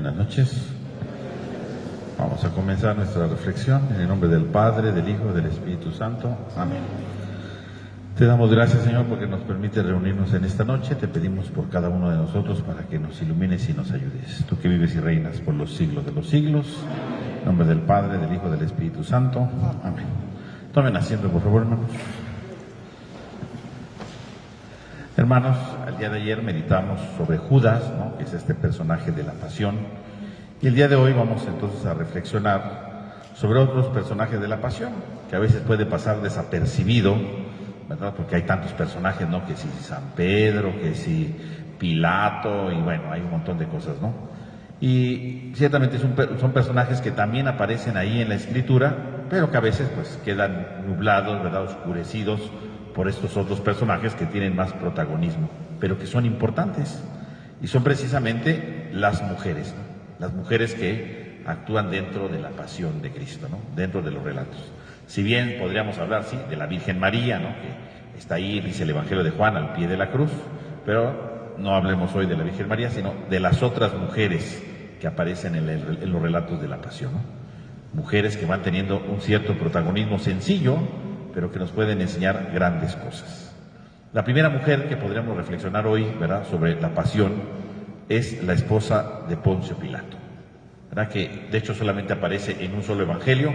Buenas noches. Vamos a comenzar nuestra reflexión en el nombre del Padre, del Hijo y del Espíritu Santo. Amén. Te damos gracias, Señor, porque nos permite reunirnos en esta noche. Te pedimos por cada uno de nosotros para que nos ilumines y nos ayudes. Tú que vives y reinas por los siglos de los siglos. En nombre del Padre, del Hijo y del Espíritu Santo. Amén. Tomen asiento, por favor, hermanos. Hermanos, el día de ayer meditamos sobre Judas, ¿no?, que es este personaje de la pasión. Y el día de hoy vamos entonces a reflexionar sobre otros personajes de la pasión, que a veces puede pasar desapercibido, ¿verdad? Porque hay tantos personajes, ¿no? Que si San Pedro, que si Pilato, y bueno, hay un montón de cosas, ¿no? Y ciertamente son personajes que también aparecen ahí en la Escritura, pero que a veces pues quedan nublados, ¿verdad? Oscurecidos por estos otros personajes que tienen más protagonismo, pero que son importantes, y son precisamente las mujeres, ¿no? Las mujeres que actúan dentro de la pasión de Cristo, ¿no? Dentro de los relatos. Si bien podríamos hablar, sí, de la Virgen María, ¿no?, que está ahí, dice el Evangelio de Juan, al pie de la cruz, pero no hablemos hoy de la Virgen María, sino de las otras mujeres que aparecen en los relatos de la pasión, ¿no? Mujeres que van teniendo un cierto protagonismo sencillo, pero que nos pueden enseñar grandes cosas. La primera mujer que podríamos reflexionar hoy, ¿verdad?, sobre la pasión, es la esposa de Poncio Pilato, ¿verdad?, que de hecho solamente aparece en un solo evangelio,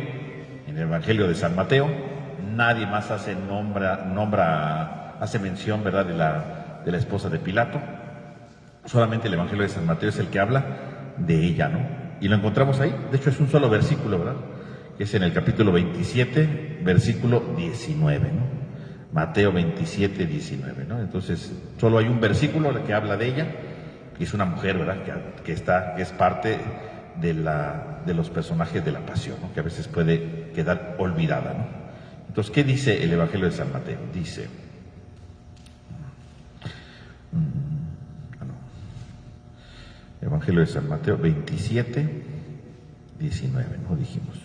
en el Evangelio de San Mateo. Nadie más hace mención, ¿verdad?, de la esposa de Pilato. Solamente el Evangelio de San Mateo es el que habla de ella, ¿no? Y lo encontramos ahí. De hecho es un solo versículo, ¿verdad?, que es en el capítulo 27, versículo 19, ¿no? Mateo 27, 19, ¿no? Entonces, solo hay un versículo que habla de ella, y es una mujer, ¿verdad?, que es parte de los personajes de la pasión, ¿no?, que a veces puede quedar olvidada, ¿no? Entonces, ¿qué dice el Evangelio de San Mateo? Dice, Evangelio de San Mateo 27, 19, ¿no? Dijimos.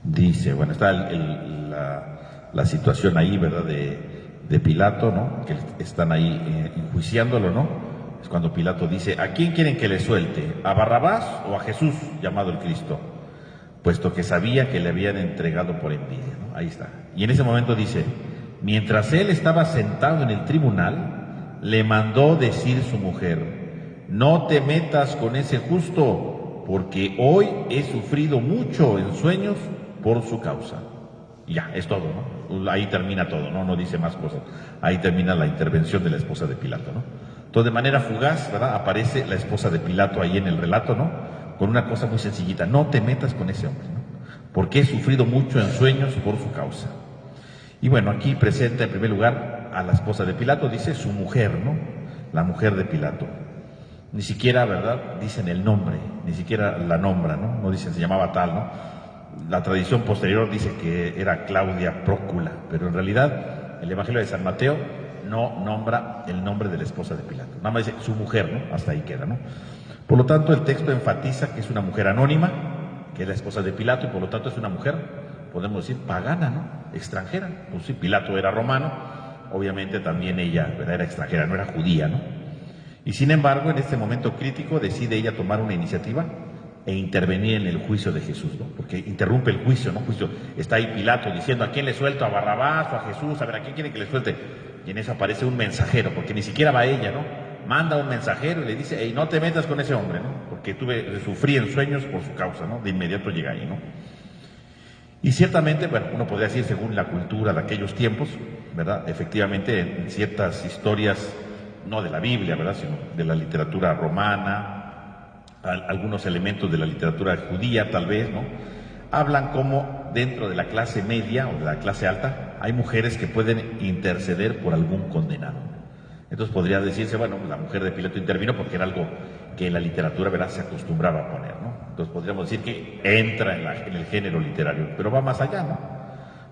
Dice, bueno, está la situación ahí, ¿verdad?, de Pilato, ¿no?, que están ahí enjuiciándolo, ¿no? Es cuando Pilato dice, ¿a quién quieren que le suelte? ¿A Barrabás o a Jesús, llamado el Cristo? Puesto que sabía que le habían entregado por envidia, ¿no? Ahí está. Y en ese momento dice, mientras él estaba sentado en el tribunal, le mandó decir su mujer, no te metas con ese justo, porque hoy he sufrido mucho en sueños por su causa. Y ya, es todo, ¿no? Ahí termina todo, ¿no? No dice más cosas. Ahí termina la intervención de la esposa de Pilato, ¿no? Entonces, de manera fugaz, ¿verdad?, aparece la esposa de Pilato ahí en el relato, ¿no?, con una cosa muy sencillita, no te metas con ese hombre, ¿no?, porque he sufrido mucho en sueños por su causa. Y bueno, aquí presenta en primer lugar a la esposa de Pilato, dice su mujer, ¿no?, la mujer de Pilato. Ni siquiera, ¿verdad?, dicen el nombre, ni siquiera la nombra, ¿no? No dicen se llamaba tal, ¿no? La tradición posterior dice que era Claudia Prócula, pero en realidad el Evangelio de San Mateo no nombra el nombre de la esposa de Pilato, nada más dice su mujer, ¿no? Hasta ahí queda, ¿no? Por lo tanto, el texto enfatiza que es una mujer anónima, que es la esposa de Pilato, y por lo tanto es una mujer, podemos decir, pagana, ¿no?, extranjera. Pues sí, Pilato era romano, obviamente también ella, ¿verdad?, era extranjera, no era judía, ¿no? Y sin embargo, en este momento crítico decide ella tomar una iniciativa e intervenir en el juicio de Jesús, ¿no? Porque interrumpe el juicio, ¿no? Está ahí Pilato diciendo, ¿a quién le suelto? ¿A Barrabás o a Jesús? A ver, ¿a quién quiere que le suelte? Y en eso aparece un mensajero, porque ni siquiera va ella, ¿no? Manda un mensajero y le dice, hey, no te metas con ese hombre, ¿no?, porque sufrí en sueños por su causa, ¿no? De inmediato llega ahí, ¿no? Y ciertamente, bueno, uno podría decir, según la cultura de aquellos tiempos, ¿verdad?, efectivamente en ciertas historias, no de la Biblia, ¿verdad?, sino de la literatura romana, algunos elementos de la literatura judía tal vez, ¿no?, hablan como dentro de la clase media o de la clase alta hay mujeres que pueden interceder por algún condenado. Entonces podría decirse, bueno, la mujer de Pilato intervino porque era algo que en la literatura, ¿verdad?, se acostumbraba a poner, ¿no? Entonces podríamos decir que entra en el género literario, pero va más allá, ¿no?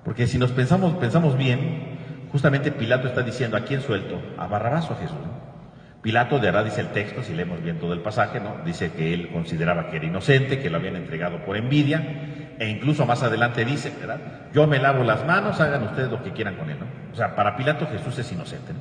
Porque si nos pensamos bien, justamente Pilato está diciendo, ¿a quién suelto? ¿A Barrabás o a Jesús?, ¿no? Pilato, de verdad, dice el texto, si leemos bien todo el pasaje, ¿no?, dice que él consideraba que era inocente, que lo habían entregado por envidia, e incluso más adelante dice, ¿verdad?, yo me lavo las manos, hagan ustedes lo que quieran con él, ¿no? O sea, para Pilato Jesús es inocente, ¿no?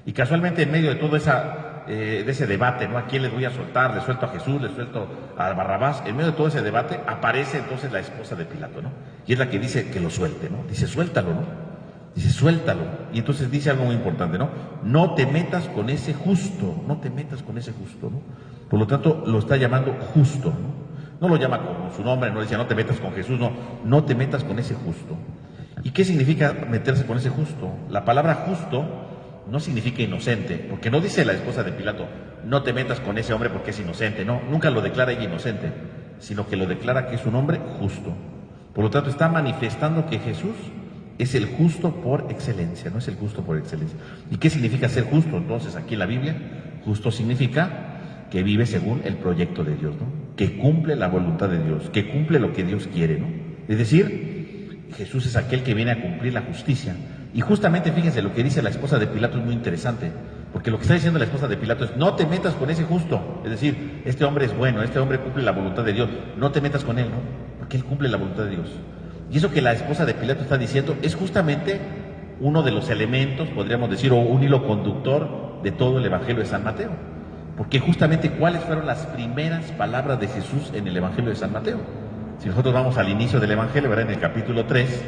Y casualmente en medio de toda esa de ese debate, ¿no? ¿A quién les voy a soltar? ¿Le suelto a Jesús? ¿Le suelto a Barrabás? En medio de todo ese debate aparece entonces la esposa de Pilato, ¿no? Y es la que dice que lo suelte, ¿no? Dice, suéltalo, ¿no? Dice, suéltalo. Y entonces dice algo muy importante, ¿no? No te metas con ese justo, no te metas con ese justo, ¿no? Por lo tanto, lo está llamando justo, ¿no? No lo llama con su nombre, no dice, no te metas con Jesús, no, no te metas con ese justo. ¿Y qué significa meterse con ese justo? La palabra justo no significa inocente, porque no dice la esposa de Pilato, no te metas con ese hombre porque es inocente, no, nunca lo declara ella inocente, sino que lo declara que es un hombre justo. Por lo tanto, está manifestando que Jesús es el justo por excelencia, no es el justo por excelencia. ¿Y qué significa ser justo entonces aquí en la Biblia? Justo significa que vive según el proyecto de Dios, ¿no? Que cumple la voluntad de Dios, que cumple lo que Dios quiere, ¿no? Es decir, Jesús es aquel que viene a cumplir la justicia. Y justamente fíjense, lo que dice la esposa de Pilato es muy interesante, porque lo que está diciendo la esposa de Pilato es, no te metas con ese justo, es decir, este hombre es bueno, este hombre cumple la voluntad de Dios, no te metas con él, ¿no? Porque él cumple la voluntad de Dios. Y eso que la esposa de Pilato está diciendo es justamente uno de los elementos, podríamos decir, o un hilo conductor de todo el Evangelio de San Mateo. Porque justamente, ¿cuáles fueron las primeras palabras de Jesús en el Evangelio de San Mateo? Si nosotros vamos al inicio del Evangelio, ¿verdad? En el capítulo 3,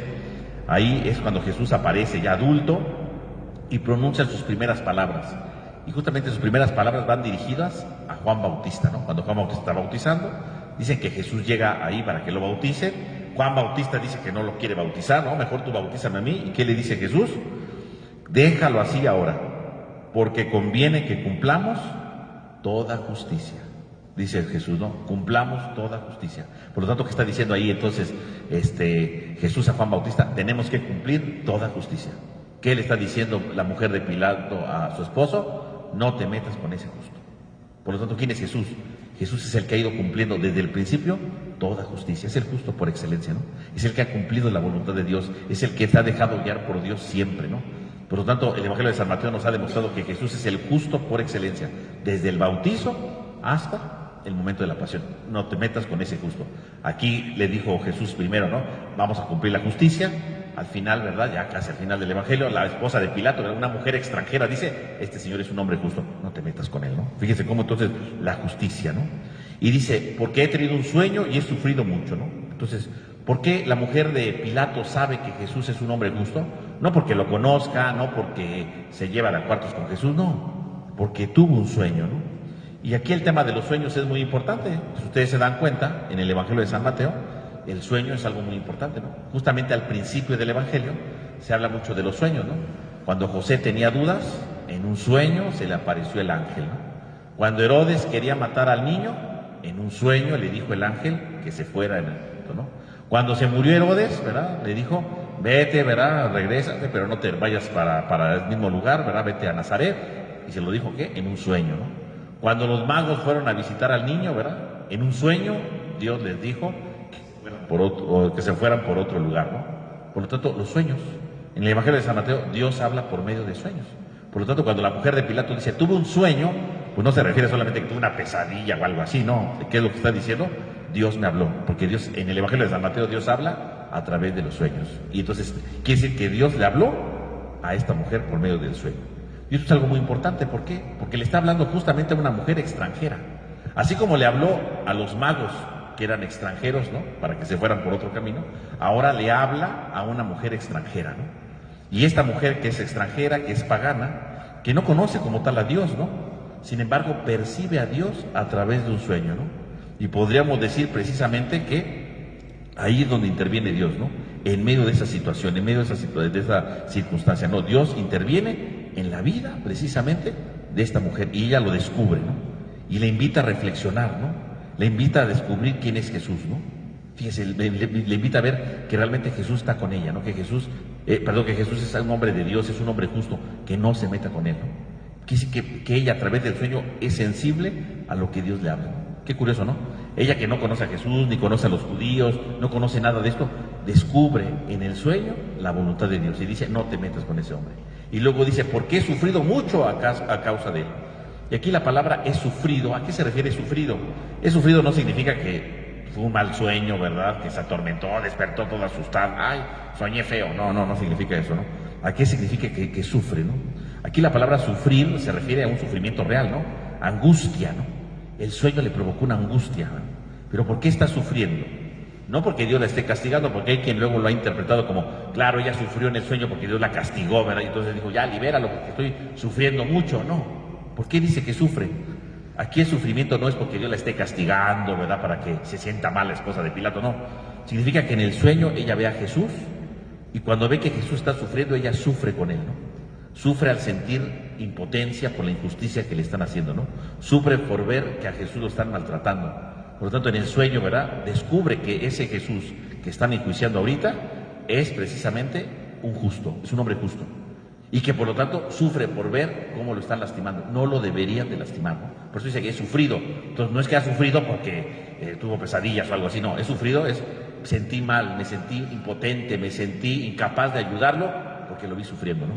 ahí es cuando Jesús aparece ya adulto y pronuncia sus primeras palabras. Y justamente sus primeras palabras van dirigidas a Juan Bautista, ¿no? Cuando Juan Bautista está bautizando, dicen que Jesús llega ahí para que lo bautice. Juan Bautista dice que no lo quiere bautizar, ¿no? Mejor tú bautízame a mí. ¿Y qué le dice Jesús? Déjalo así ahora, porque conviene que cumplamos toda justicia. Dice Jesús, ¿no? Cumplamos toda justicia. Por lo tanto, ¿qué está diciendo ahí entonces Jesús a Juan Bautista? Tenemos que cumplir toda justicia. ¿Qué le está diciendo la mujer de Pilato a su esposo? No te metas con ese justo. Por lo tanto, ¿quién es Jesús? Jesús es el que ha ido cumpliendo desde el principio toda justicia. Es el justo por excelencia, ¿no? Es el que ha cumplido la voluntad de Dios. Es el que se ha dejado guiar por Dios siempre, ¿no? Por lo tanto, el Evangelio de San Mateo nos ha demostrado que Jesús es el justo por excelencia, desde el bautizo hasta el momento de la pasión. No te metas con ese justo. Aquí le dijo Jesús primero, ¿no? Vamos a cumplir la justicia. Al final, ¿verdad? Ya casi al final del Evangelio, la esposa de Pilato, una mujer extranjera, dice, este señor es un hombre justo, no te metas con él, ¿no? Fíjense cómo entonces la justicia, ¿no? Y dice, porque he tenido un sueño y he sufrido mucho, ¿no? Entonces, ¿por qué la mujer de Pilato sabe que Jesús es un hombre justo? No porque lo conozca, no porque se lleva a cuartos con Jesús, no, porque tuvo un sueño, ¿no? Y aquí el tema de los sueños es muy importante. Si ustedes se dan cuenta, en el Evangelio de San Mateo, el sueño es algo muy importante, ¿no? Justamente al principio del Evangelio se habla mucho de los sueños, ¿no? Cuando José tenía dudas, en un sueño se le apareció el ángel, ¿no? Cuando Herodes quería matar al niño, en un sueño le dijo el ángel que se fuera en el punto, ¿no? Cuando se murió Herodes, ¿verdad? Le dijo, vete, ¿verdad? Regrésate, pero no te vayas para el mismo lugar, ¿verdad? Vete a Nazaret. Y se lo dijo, ¿qué? En un sueño, ¿no? Cuando los magos fueron a visitar al niño, ¿verdad? En un sueño, Dios les dijo que se fueran por otro lugar, ¿no? Por lo tanto, los sueños. En el Evangelio de San Mateo, Dios habla por medio de sueños. Por lo tanto, cuando la mujer de Pilato dice, tuve un sueño, pues no se refiere solamente a que tuve una pesadilla o algo así, no. ¿Qué es lo que está diciendo? Dios me habló. Porque Dios, en el Evangelio de San Mateo, Dios habla a través de los sueños. Y entonces, quiere decir que Dios le habló a esta mujer por medio del sueño. Y esto es algo muy importante. ¿Por qué? Porque le está hablando justamente a una mujer extranjera. Así como le habló a los magos que eran extranjeros, ¿no? Para que se fueran por otro camino, ahora le habla a una mujer extranjera, ¿no? Y esta mujer que es extranjera, que es pagana, que no conoce como tal a Dios, ¿no? Sin embargo, percibe a Dios a través de un sueño, ¿no? Y podríamos decir precisamente que ahí es donde interviene Dios, ¿no? En medio de esa situación, en medio de esa circunstancia, ¿no? Dios interviene en la vida precisamente de esta mujer y ella lo descubre, ¿no? Y le invita a reflexionar, ¿no? Le invita a descubrir quién es Jesús, ¿no? Fíjese, le invita a ver que realmente Jesús está con ella, ¿no? Que Jesús es un hombre de Dios, es un hombre justo, que no se meta con él, ¿no? Que ella a través del sueño es sensible a lo que Dios le habla, ¿no? Qué curioso, ¿no? Ella que no conoce a Jesús, ni conoce a los judíos, no conoce nada de esto, descubre en el sueño la voluntad de Dios y dice, no te metas con ese hombre. Y luego dice, porque he sufrido mucho a causa de él. Y aquí la palabra he sufrido, ¿a qué se refiere sufrido? He sufrido no significa que fue un mal sueño, ¿verdad? Que se atormentó, despertó todo asustado, ay, soñé feo. No significa eso, ¿no? ¿A qué significa que sufre, no? Aquí la palabra sufrir se refiere a un sufrimiento real, ¿no? Angustia, ¿no? El sueño le provocó una angustia, ¿no? Pero ¿por qué está sufriendo? No porque Dios la esté castigando, porque hay quien luego lo ha interpretado como, claro, ella sufrió en el sueño porque Dios la castigó, ¿verdad? Y entonces dijo, ya, libéralo porque estoy sufriendo mucho. No, ¿por qué dice que sufre? Aquí el sufrimiento no es porque Dios la esté castigando, ¿verdad? Para que se sienta mal la esposa de Pilato, no. Significa que en el sueño ella ve a Jesús y cuando ve que Jesús está sufriendo, ella sufre con él, ¿no? Sufre al sentir impotencia por la injusticia que le están haciendo, ¿no? Sufre por ver que a Jesús lo están maltratando. Por lo tanto, en el sueño, ¿verdad? Descubre que ese Jesús que están enjuiciando ahorita es precisamente un justo, es un hombre justo. Y que por lo tanto sufre por ver cómo lo están lastimando. No lo deberían de lastimar, ¿no? Por eso dice que es sufrido. Entonces no es que ha sufrido porque tuvo pesadillas o algo así, no. Es sufrido, es sentí mal, me sentí impotente, me sentí incapaz de ayudarlo porque lo vi sufriendo, ¿no?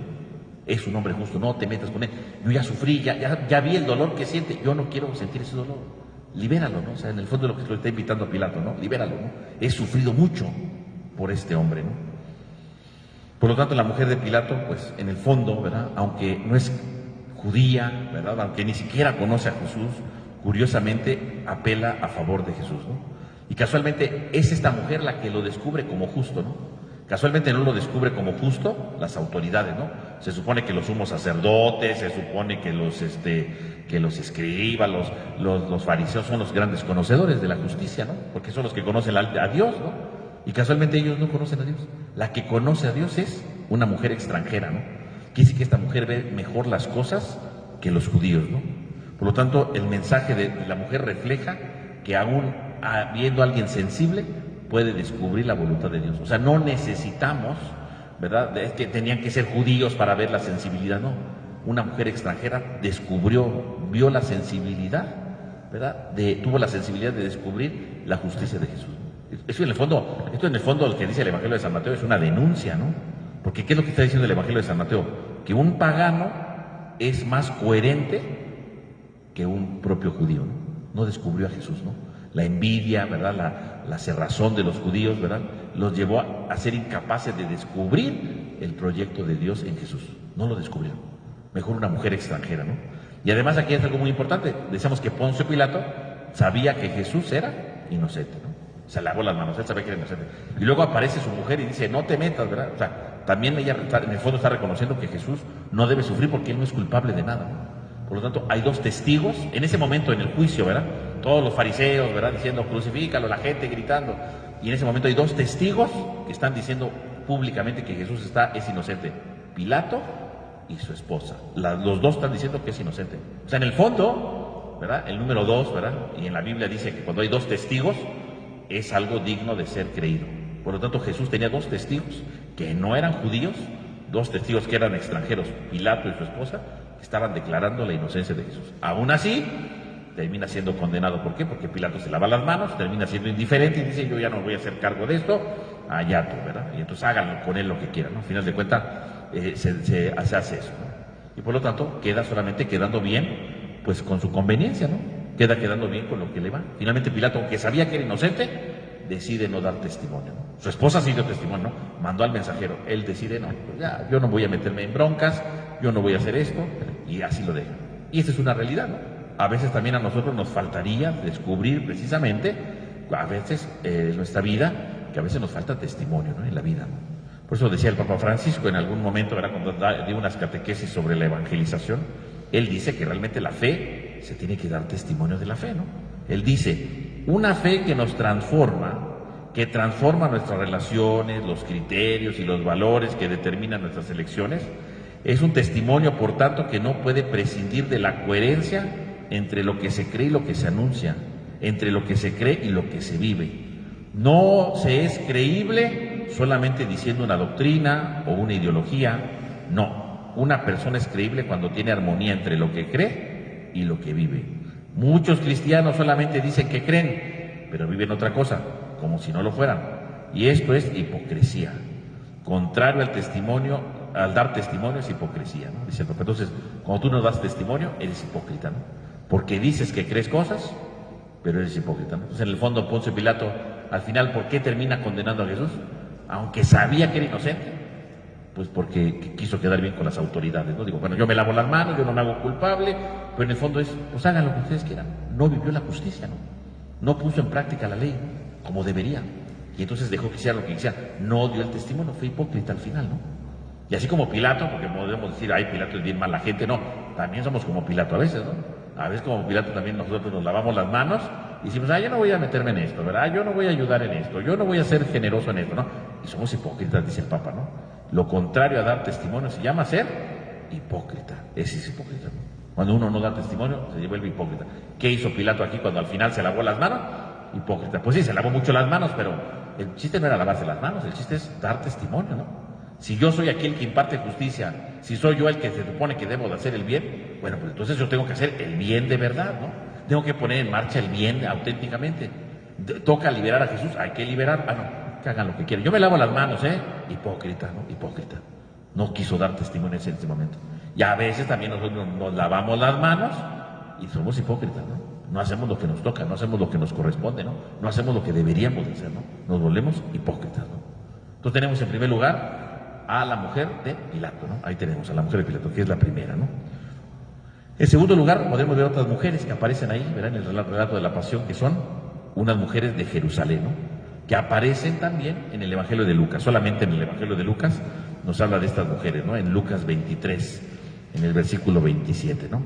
Es un hombre justo, no te metas con él. Yo ya sufrí, ya vi el dolor que siente, yo no quiero sentir ese dolor. Libéralo, ¿no? O sea, en el fondo lo que lo está invitando a Pilato, ¿no? Libéralo, ¿no? He sufrido mucho por este hombre, ¿no? Por lo tanto, la mujer de Pilato, pues en el fondo, ¿verdad? Aunque no es judía, ¿verdad? Aunque ni siquiera conoce a Jesús, curiosamente apela a favor de Jesús, ¿no? Y casualmente es esta mujer la que lo descubre como justo, ¿no? Casualmente no lo descubre como justo las autoridades, ¿no? Se supone que los sumos sacerdotes, se supone que los escribas, los fariseos son los grandes conocedores de la justicia, ¿no? Porque son los que conocen a Dios, ¿no? Y casualmente ellos no conocen a Dios. La que conoce a Dios es una mujer extranjera, ¿no? Quiere decir que esta mujer ve mejor las cosas que los judíos, ¿no? Por lo tanto, el mensaje de la mujer refleja que aún viendo a alguien sensible, puede descubrir la voluntad de Dios. O sea, no necesitamos, ¿verdad? Es que tenían que ser judíos para ver la sensibilidad, no. Una mujer extranjera vio la sensibilidad, ¿verdad? Tuvo la sensibilidad de descubrir la justicia de Jesús. Esto en el fondo lo que dice el Evangelio de San Mateo es una denuncia, ¿no? Porque ¿qué es lo que está diciendo el Evangelio de San Mateo? Que un pagano es más coherente que un propio judío, ¿no? No descubrió a Jesús, ¿no? La envidia, ¿verdad? La cerrazón de los judíos, ¿verdad? Los llevó a ser incapaces de descubrir el proyecto de Dios en Jesús. No lo descubrieron. Mejor una mujer extranjera, ¿no? Y además aquí es algo muy importante. Decíamos que Poncio Pilato sabía que Jesús era inocente, ¿no? Se lavó las manos, él sabía que era inocente. Y luego aparece su mujer y dice, no te metas, ¿verdad? O sea, también ella en el fondo está reconociendo que Jesús no debe sufrir porque él no es culpable de nada, ¿no? Por lo tanto, hay dos testigos en ese momento en el juicio, ¿verdad? Todos los fariseos, ¿verdad? Diciendo, crucifícalo, la gente gritando. Y en ese momento hay dos testigos que están diciendo públicamente que Jesús es inocente. Pilato y su esposa. Los dos están diciendo que es inocente. O sea, en el fondo, ¿verdad? El número 2, ¿verdad? Y en la Biblia dice que cuando hay dos testigos es algo digno de ser creído. Por lo tanto, Jesús tenía dos testigos que no eran judíos, dos testigos que eran extranjeros, Pilato y su esposa, que estaban declarando la inocencia de Jesús. Aún así, termina siendo condenado. ¿Por qué? Porque Pilato se lava las manos, termina siendo indiferente y dice, yo ya no voy a hacer cargo de esto, allá tú, ¿verdad? Y entonces háganlo con él lo que quieran, ¿no? Al final de cuentas, se hace eso, ¿no? Y por lo tanto, queda solamente quedando bien, pues con su conveniencia, ¿no? Queda quedando bien con lo que le va. Finalmente Pilato, aunque sabía que era inocente, decide no dar testimonio, ¿no? Su esposa sí dio testimonio, ¿no? Mandó al mensajero. Él decide, no, pues ya, yo no voy a meterme en broncas, yo no voy a hacer esto, y así lo deja. Y esa es una realidad, ¿no? A veces también a nosotros nos faltaría descubrir precisamente, a veces en nuestra vida, que a veces nos falta testimonio, ¿no? En la vida, ¿no? Por eso decía el Papa Francisco en algún momento, ¿verdad? Cuando dio unas catequesis sobre la evangelización, él dice que realmente la fe, se tiene que dar testimonio de la fe, ¿no? Él dice, una fe que nos transforma, que transforma nuestras relaciones, los criterios y los valores que determinan nuestras elecciones, es un testimonio, por tanto, que no puede prescindir de la coherencia entre lo que se cree y lo que se anuncia, entre lo que se cree y lo que se vive. No se es creíble solamente diciendo una doctrina o una ideología, no. Una persona es creíble cuando tiene armonía entre lo que cree y lo que vive. Muchos cristianos solamente dicen que creen, pero viven otra cosa, como si no lo fueran. Y esto es hipocresía. Contrario al testimonio, al dar testimonio es hipocresía, ¿no? Dice el Papa. Entonces, cuando tú no das testimonio, eres hipócrita, ¿no? Porque dices que crees cosas, pero eres hipócrita, ¿no? Entonces, en el fondo, Poncio Pilato, al final, ¿por qué termina condenando a Jesús? Aunque sabía que era inocente, Pues porque quiso quedar bien con las autoridades, ¿no? Digo, bueno, yo me lavo las manos, yo no me hago culpable, pero en el fondo es, pues hagan lo que ustedes quieran. No vivió la justicia, ¿no? No puso en práctica la ley como debería. Y entonces dejó que hiciera lo que quisiera. No dio el testimonio, fue hipócrita al final, ¿no? Y así como Pilato, porque podemos decir, ay, Pilato es bien mala gente, no, también somos como Pilato a veces, ¿no? A veces como Pilato también nosotros nos lavamos las manos y decimos, yo no voy a meterme en esto, ¿verdad? Yo no voy a ayudar en esto, yo no voy a ser generoso en esto, ¿no? Y somos hipócritas, dice el Papa, ¿no? Lo contrario a dar testimonio se llama ser hipócrita. Ese es hipócrita, ¿no? Cuando uno no da testimonio, se vuelve hipócrita. ¿Qué hizo Pilato aquí cuando al final se lavó las manos? Hipócrita. Pues sí, se lavó mucho las manos, pero el chiste no era lavarse las manos, el chiste es dar testimonio, ¿no? Si yo soy aquel que imparte justicia, si soy yo el que se supone que debo de hacer el bien, bueno, pues entonces yo tengo que hacer el bien de verdad, ¿no? Tengo que poner en marcha el bien auténticamente. Toca liberar a Jesús, hay que liberar, no, que hagan lo que quieran. Yo me lavo las manos, hipócrita, ¿no? Hipócrita. No quiso dar testimonio en ese momento. Y a veces también nosotros nos lavamos las manos y somos hipócritas, ¿no? No hacemos lo que nos toca, no hacemos lo que nos corresponde, ¿no? No hacemos lo que deberíamos hacer, ¿no? Nos volvemos hipócritas, ¿no? Entonces tenemos en primer lugar a la mujer de Pilato, ¿no? Ahí tenemos a la mujer de Pilato, que es la primera, ¿no? En segundo lugar, podemos ver otras mujeres que aparecen ahí, verán en el relato de la pasión, que son unas mujeres de Jerusalén, ¿no? Que aparecen también en el Evangelio de Lucas. Solamente en el Evangelio de Lucas nos habla de estas mujeres, ¿no? En Lucas 23, en el versículo 27, ¿no?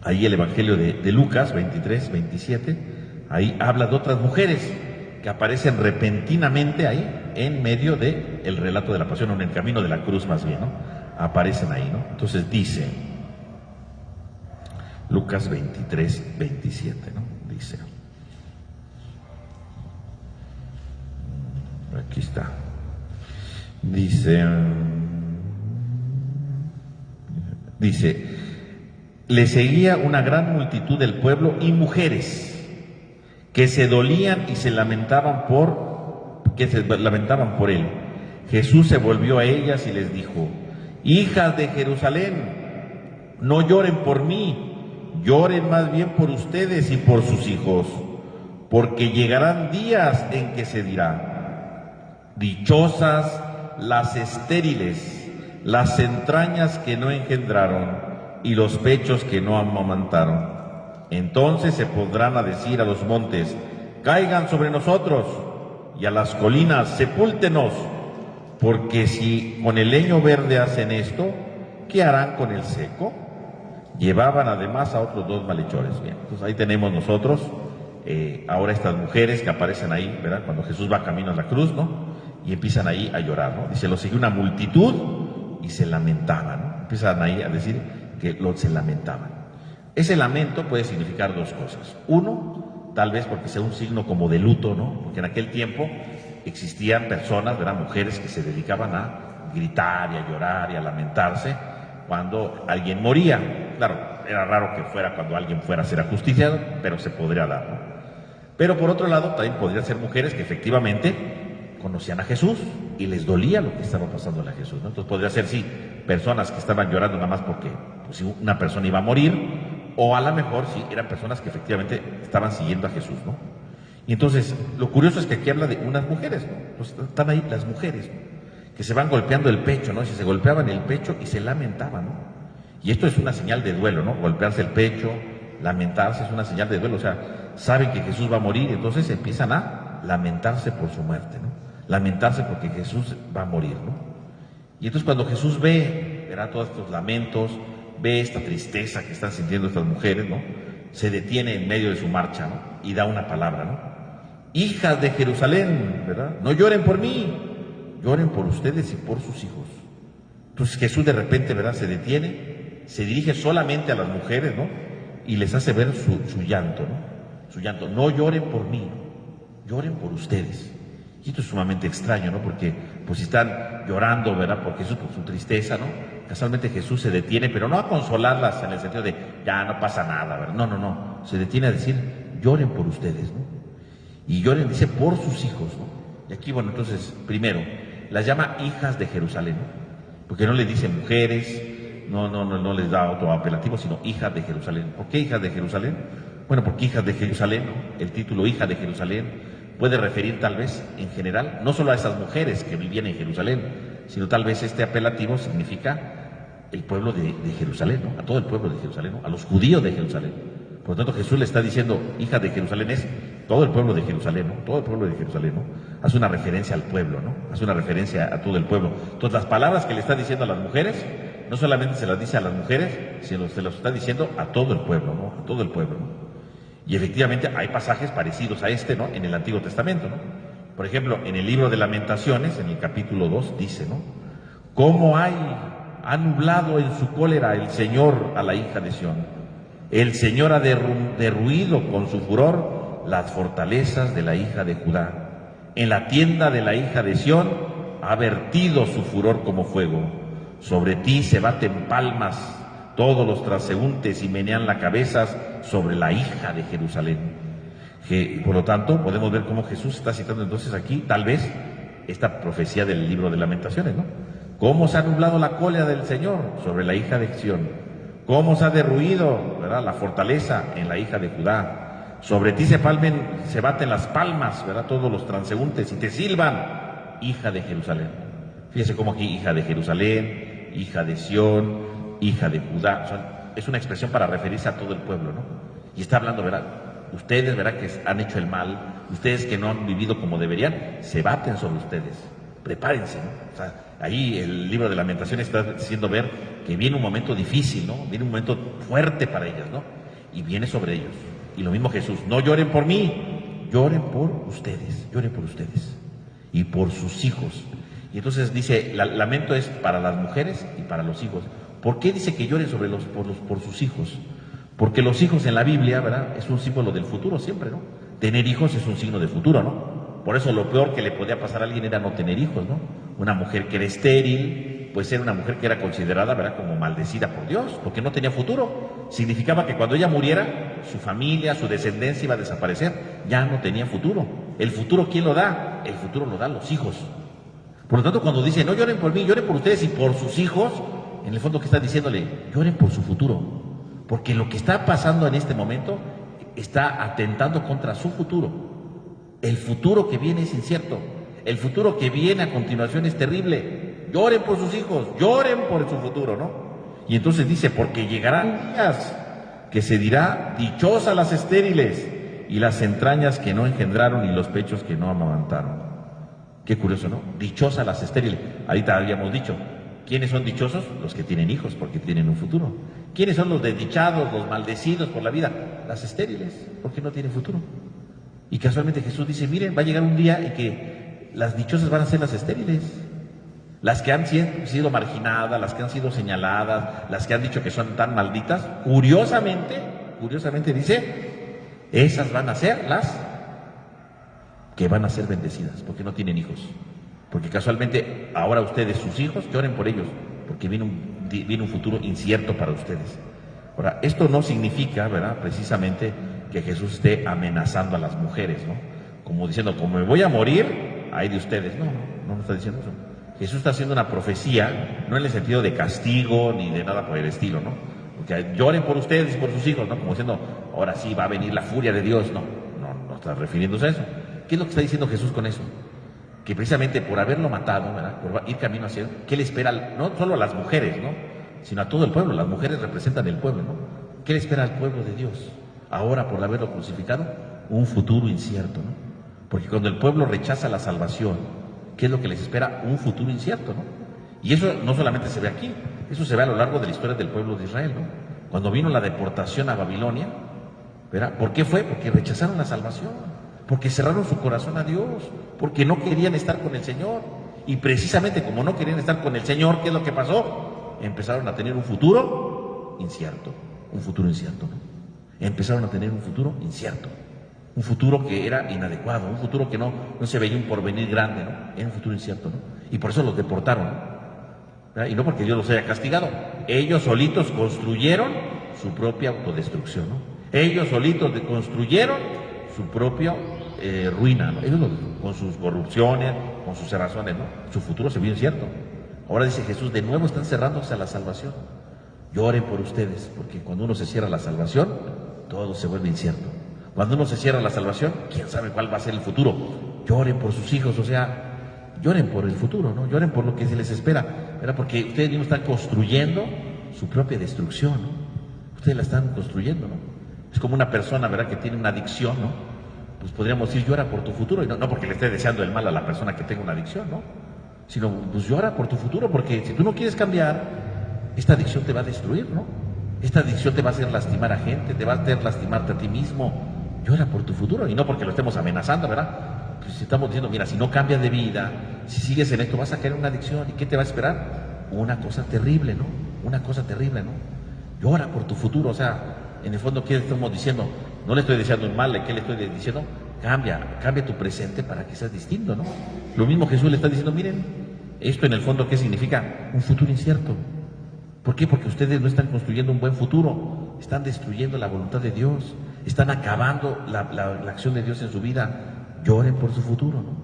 Ahí el Evangelio de Lucas 23, 27, ahí habla de otras mujeres que aparecen repentinamente ahí en medio del relato de la pasión, o en el camino de la cruz más bien, ¿no? Aparecen ahí, ¿no? Entonces dice, Lucas 23, 27, ¿no? Dice, aquí está, dice, le seguía una gran multitud del pueblo y mujeres que se dolían y se lamentaban por él. Jesús se volvió a ellas y les dijo, hijas de Jerusalén, no lloren por mí, lloren más bien por ustedes y por sus hijos, porque llegarán días en que se dirá, dichosas las estériles, las entrañas que no engendraron y los pechos que no amamantaron. Entonces se pondrán a decir a los montes, caigan sobre nosotros, y a las colinas, sepúltenos, porque si con el leño verde hacen esto, ¿qué harán con el seco? Llevaban además a otros dos malhechores. Bien, entonces ahí tenemos nosotros ahora estas mujeres que aparecen ahí, ¿verdad? Cuando Jesús va camino a la cruz, ¿no? Y empiezan ahí a llorar, ¿no? Dice, lo siguió una multitud y se lamentaban, ¿no? Empiezan ahí a decir que se lamentaban. Ese lamento puede significar dos cosas. Uno, tal vez porque sea un signo como de luto, ¿no? Porque en aquel tiempo existían personas, ¿verdad? Mujeres que se dedicaban a gritar y a llorar y a lamentarse cuando alguien moría. Claro, era raro que fuera cuando alguien fuera a ser ajusticiado, pero se podría dar, ¿no? Pero por otro lado, también podrían ser mujeres que efectivamente conocían a Jesús y les dolía lo que estaba pasando a Jesús, ¿no? Entonces podría ser, sí, personas que estaban llorando nada más porque pues, una persona iba a morir, o a lo mejor sí eran personas que efectivamente estaban siguiendo a Jesús, ¿no? Y entonces, lo curioso es que aquí habla de unas mujeres, ¿no? Entonces, están ahí las mujeres, ¿no? Que se van golpeando el pecho, ¿no? Si se golpeaban el pecho y se lamentaban, ¿no? Y esto es una señal de duelo, ¿no? Golpearse el pecho, lamentarse es una señal de duelo, o sea, saben que Jesús va a morir, entonces empiezan a lamentarse por su muerte, ¿no? Lamentarse porque Jesús va a morir, ¿no? Y entonces cuando Jesús verá todos estos lamentos, ve esta tristeza que están sintiendo estas mujeres, ¿no? Se detiene en medio de su marcha, ¿no? Y da una palabra, ¿no? Hijas de Jerusalén, ¿verdad? No lloren por mí, lloren por ustedes y por sus hijos. Entonces Jesús de repente, ¿verdad? Se detiene, se dirige solamente a las mujeres, ¿no? Y les hace ver su llanto, ¿no? Su llanto. No lloren por mí, lloren por ustedes. Y esto es sumamente extraño, ¿no? Porque pues si están llorando, ¿verdad? Por Jesús, por su tristeza, ¿no? Casualmente Jesús se detiene, pero no a consolarlas en el sentido de, ya no pasa nada, ¿verdad? No, no, no. Se detiene a decir, lloren por ustedes, ¿no? Y lloren, dice, por sus hijos, ¿no? Y aquí, bueno, entonces, primero, las llama hijas de Jerusalén, ¿no? Porque no les dice mujeres, no les da otro apelativo, sino hijas de Jerusalén. ¿Por qué hijas de Jerusalén? Bueno, porque hijas de Jerusalén, ¿no? El título hija de Jerusalén puede referir tal vez en general, no solo a esas mujeres que vivían en Jerusalén, sino tal vez este apelativo significa el pueblo de Jerusalén, ¿no? A todo el pueblo de Jerusalén, ¿no? A los judíos de Jerusalén. Por lo tanto, Jesús le está diciendo, hija de Jerusalén, es todo el pueblo de Jerusalén, ¿no? Todo el pueblo de Jerusalén, ¿no? Hace una referencia al pueblo, ¿no? Hace una referencia a todo el pueblo. Entonces, las palabras que le está diciendo a las mujeres, no solamente se las dice a las mujeres, sino se las está diciendo a todo el pueblo, ¿no? A todo el pueblo, ¿no? Y efectivamente hay pasajes parecidos a este, ¿no? En el Antiguo Testamento, ¿no? Por ejemplo, en el libro de Lamentaciones, en el capítulo 2, dice, ¿no? ¿Cómo ha nublado en su cólera el Señor a la hija de Sión? El Señor ha derruido con su furor las fortalezas de la hija de Judá. En la tienda de la hija de Sión ha vertido su furor como fuego. Sobre ti se baten palmas todos los transeúntes y menean la cabeza sobre la hija de Jerusalén. Por lo tanto, podemos ver cómo Jesús está citando entonces aquí, tal vez, esta profecía del libro de Lamentaciones, ¿no? ¿Cómo se ha nublado la cólera del Señor sobre la hija de Sión? ¿Cómo se ha derruido, ¿verdad?, la fortaleza en la hija de Judá? Sobre ti se baten las palmas, ¿verdad?, todos los transeúntes y te silban, hija de Jerusalén. Fíjese cómo aquí, hija de Jerusalén, hija de Sión, hija de Judá. O sea, es una expresión para referirse a todo el pueblo, ¿no? Y está hablando, ¿verdad? Ustedes, ¿verdad?, que han hecho el mal, ustedes que no han vivido como deberían, se baten sobre ustedes. Prepárense, ¿no? O sea, ahí el libro de Lamentaciones está haciendo ver que viene un momento difícil, ¿no? Viene un momento fuerte para ellas, ¿no? Y viene sobre ellos. Y lo mismo Jesús, no lloren por mí, lloren por ustedes y por sus hijos. Y entonces dice, lamento es para las mujeres y para los hijos. ¿Por qué dice que lloren por sus hijos? Porque los hijos en la Biblia, ¿verdad?, es un símbolo del futuro siempre, ¿no? Tener hijos es un signo de futuro, ¿no? Por eso lo peor que le podía pasar a alguien era no tener hijos, ¿no? Una mujer que era estéril, pues era una mujer que era considerada, ¿verdad?, como maldecida por Dios, porque no tenía futuro. Significaba que cuando ella muriera, su familia, su descendencia iba a desaparecer, ya no tenía futuro. ¿El futuro quién lo da? El futuro lo dan los hijos. Por lo tanto, cuando dice, no lloren por mí, lloren por ustedes y por sus hijos, en el fondo que está diciéndole, lloren por su futuro, porque lo que está pasando en este momento está atentando contra su futuro. El futuro que viene es incierto. El futuro que viene a continuación es terrible. Lloren por sus hijos, lloren por su futuro, ¿no? Y entonces dice, porque llegarán días que se dirá, dichosas las estériles y las entrañas que no engendraron y los pechos que no amamantaron. Qué curioso, ¿no? Dichosas las estériles. Ahorita habíamos dicho, ¿quiénes son dichosos? Los que tienen hijos, porque tienen un futuro. ¿Quiénes son los desdichados, los maldecidos por la vida? Las estériles, porque no tienen futuro. Y casualmente Jesús dice, miren, va a llegar un día en que las dichosas van a ser las estériles, las que han sido marginadas, las que han sido señaladas, las que han dicho que son tan malditas, curiosamente dice, esas van a ser las que van a ser bendecidas, porque no tienen hijos. Porque casualmente ahora ustedes, sus hijos, lloren por ellos, porque viene un futuro incierto para ustedes. Ahora, esto no significa, ¿verdad?, precisamente que Jesús esté amenazando a las mujeres, ¿no? Como diciendo, como me voy a morir, ay de ustedes. No está diciendo eso. Jesús está haciendo una profecía, no en el sentido de castigo ni de nada por el estilo, ¿no? Porque lloren por ustedes y por sus hijos, ¿no? Como diciendo, ahora sí va a venir la furia de Dios. No está refiriéndose a eso. ¿Qué es lo que está diciendo Jesús con eso? Que precisamente por haberlo matado, ¿verdad?, por ir camino hacia él, ¿qué le espera no solo a las mujeres, ¿no?, sino a todo el pueblo? Las mujeres representan el pueblo, ¿no? ¿Qué le espera al pueblo de Dios? Ahora, por haberlo crucificado, un futuro incierto, ¿no? Porque cuando el pueblo rechaza la salvación, ¿qué es lo que les espera? Un futuro incierto, ¿no? Y eso no solamente se ve aquí, eso se ve a lo largo de la historia del pueblo de Israel, ¿no? Cuando vino la deportación a Babilonia, ¿verdad? ¿Por qué fue? Porque rechazaron la salvación, porque cerraron su corazón a Dios, porque no querían estar con el Señor. Y precisamente como no querían estar con el Señor, ¿qué es lo que pasó? Empezaron a tener un futuro incierto, ¿no? Empezaron a tener un futuro incierto, un futuro que era inadecuado, un futuro que no se veía un porvenir grande, ¿no? Era un futuro incierto, ¿no? Y por eso los deportaron, ¿verdad? Y no porque Dios los haya castigado, ellos solitos construyeron su propia autodestrucción, ¿no? Ellos solitos construyeron su propia ruina, ¿no? Ellos con sus corrupciones, con sus cerrazones, ¿no? Su futuro se vio incierto. Ahora dice Jesús, de nuevo están cerrándose a la salvación. Lloren por ustedes, porque cuando uno se cierra a la salvación, todo se vuelve incierto. Cuando uno se cierra a la salvación, quién sabe cuál va a ser el futuro. Lloren por sus hijos, o sea, lloren por el futuro, ¿no? Lloren por lo que se les espera, ¿verdad? Porque ustedes mismos están construyendo su propia destrucción, ¿no? Ustedes la están construyendo, ¿no? Es como una persona, ¿verdad?, que tiene una adicción, ¿no? Pues podríamos decir, llora por tu futuro, y no porque le esté deseando el mal a la persona que tenga una adicción, ¿no? Sino, pues llora por tu futuro, porque si tú no quieres cambiar, esta adicción te va a destruir, ¿no? Esta adicción te va a hacer lastimar a gente, te va a hacer lastimarte a ti mismo. Llora por tu futuro, y no porque lo estemos amenazando, ¿verdad? Pues si estamos diciendo, mira, si no cambias de vida, si sigues en esto, vas a caer en una adicción, ¿y qué te va a esperar? Una cosa terrible, ¿no? Una cosa terrible, ¿no? Llora por tu futuro, o sea, en el fondo, ¿qué estamos diciendo? No le estoy deseando un mal, ¿qué le estoy diciendo? Cambia tu presente para que seas distinto, ¿no? Lo mismo Jesús le está diciendo, miren, esto en el fondo, ¿qué significa? Un futuro incierto. ¿Por qué? Porque ustedes no están construyendo un buen futuro, están destruyendo la voluntad de Dios, están acabando la acción de Dios en su vida. Lloren por su futuro, ¿no?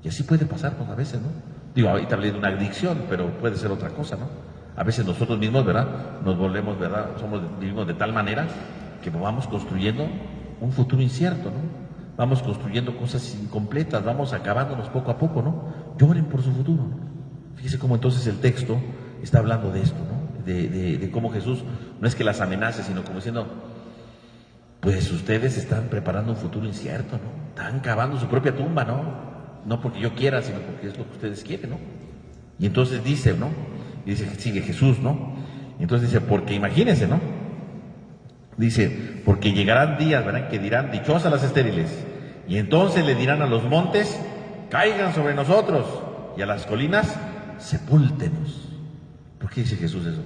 Y así puede pasar, pues, a veces, ¿no? Digo, ahorita hablé de una adicción, pero puede ser otra cosa, ¿no? A veces nosotros mismos, ¿verdad?, nos volvemos, ¿verdad?, vivimos de tal manera que vamos construyendo un futuro incierto, ¿no? Vamos construyendo cosas incompletas, vamos acabándonos poco a poco, ¿no? Lloren por su futuro, ¿no? Fíjese cómo entonces el texto está hablando de esto, ¿no? De cómo Jesús no es que las amenace, sino como diciendo, pues ustedes están preparando un futuro incierto, ¿no? Están cavando su propia tumba, ¿no? No porque yo quiera, sino porque es lo que ustedes quieren, ¿no? Y entonces dice, ¿no? Y dice, sigue Jesús, ¿no? Y entonces dice, porque imagínense, ¿no? Dice, porque llegarán días, ¿verdad?, que dirán, dichosas las estériles, y entonces le dirán a los montes, caigan sobre nosotros, y a las colinas, sepúltenos. ¿Por qué dice Jesús eso?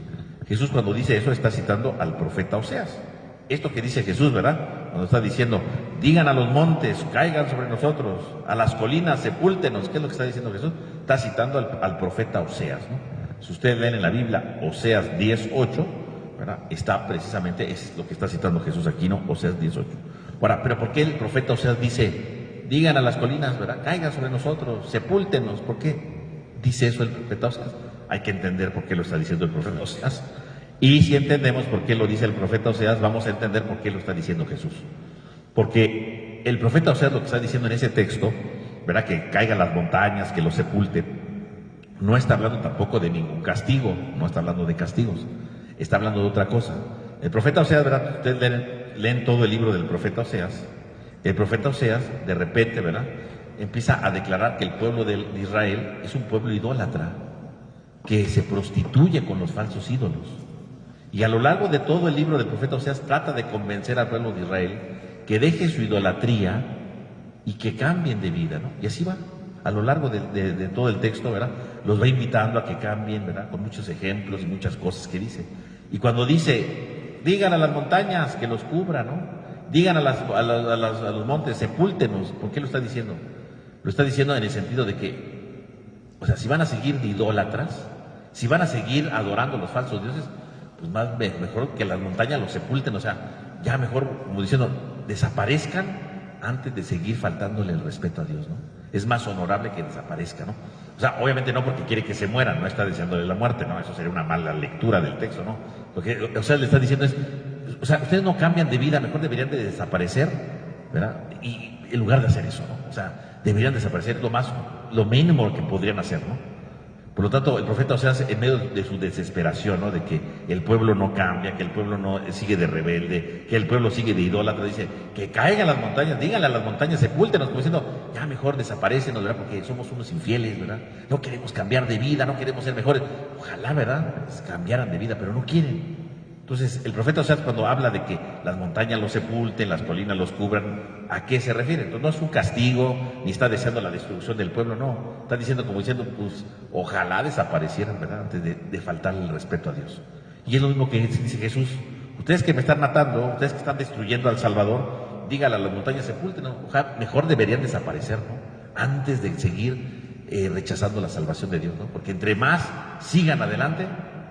Jesús, cuando dice eso, está citando al profeta Oseas. Esto que dice Jesús, ¿verdad?, cuando está diciendo, digan a los montes, caigan sobre nosotros, a las colinas, sepúltenos. ¿Qué es lo que está diciendo Jesús? Está citando al profeta Oseas, ¿no? Si ustedes leen en la Biblia Oseas 10:8, ¿verdad?, está precisamente, es lo que está citando Jesús aquí, ¿no? Oseas 10:8. Ahora, pero ¿por qué el profeta Oseas dice, digan a las colinas, ¿verdad?, caigan sobre nosotros, sepúltenos? ¿Por qué dice eso el profeta Oseas? Hay que entender por qué lo está diciendo el profeta Oseas. Y si entendemos por qué lo dice el profeta Oseas, vamos a entender por qué lo está diciendo Jesús. Porque el profeta Oseas lo que está diciendo en ese texto, ¿verdad?, que caigan las montañas, que los sepulten, no está hablando tampoco de ningún castigo, no está hablando de castigos, está hablando de otra cosa. El profeta Oseas, ¿verdad?, ustedes leen todo el libro del profeta Oseas. El profeta Oseas, de repente, ¿verdad?, empieza a declarar que el pueblo de Israel es un pueblo idólatra, que se prostituye con los falsos ídolos. Y a lo largo de todo el libro del profeta Oseas trata de convencer al pueblo de Israel que deje su idolatría y que cambien de vida, ¿no? Y así va, a lo largo de todo el texto, ¿verdad?, los va invitando a que cambien, ¿verdad?, con muchos ejemplos y muchas cosas que dice. Y cuando dice, digan a las montañas que los cubran, ¿no?, digan a los montes, sepúltenos. ¿Por qué lo está diciendo? Lo está diciendo en el sentido de que, o sea, si van a seguir de idólatras, si van a seguir adorando a los falsos dioses, pues mejor que las montañas los sepulten, o sea, ya mejor, como diciendo, desaparezcan antes de seguir faltándole el respeto a Dios, ¿no? Es más honorable que desaparezca, ¿no? O sea, obviamente no porque quiere que se mueran, no está deseándole la muerte, ¿no? Eso sería una mala lectura del texto, ¿no? Lo que, o sea, le está diciendo es, o sea, ustedes no cambian de vida, mejor deberían de desaparecer, ¿verdad? Y en lugar de hacer eso, ¿no? O sea, deberían desaparecer lo mínimo que podrían hacer, ¿no? Por lo tanto, el profeta Oseas, en medio de su desesperación, ¿no?, de que el pueblo no cambia, que el pueblo no sigue de rebelde, que el pueblo sigue de idólatra, dice, que caigan las montañas, díganle a las montañas, sepúltenos, como diciendo, ya mejor desaparécenos, ¿verdad?, porque somos unos infieles, ¿verdad? No queremos cambiar de vida, no queremos ser mejores. Ojalá, ¿verdad?, cambiaran de vida, pero no quieren. Entonces, el profeta Oseas, cuando habla de que las montañas los sepulten, las colinas los cubran, ¿a qué se refiere? Entonces, no es un castigo, ni está deseando la destrucción del pueblo, no. Está diciendo, como diciendo, pues, ojalá desaparecieran, ¿verdad?, antes de faltarle el respeto a Dios. Y es lo mismo que dice Jesús. Ustedes que me están matando, ustedes que están destruyendo al Salvador, díganle a las montañas, sepulten, ¿no? Ojalá, mejor deberían desaparecer, ¿no?, antes de seguir rechazando la salvación de Dios, ¿no? Porque entre más sigan adelante,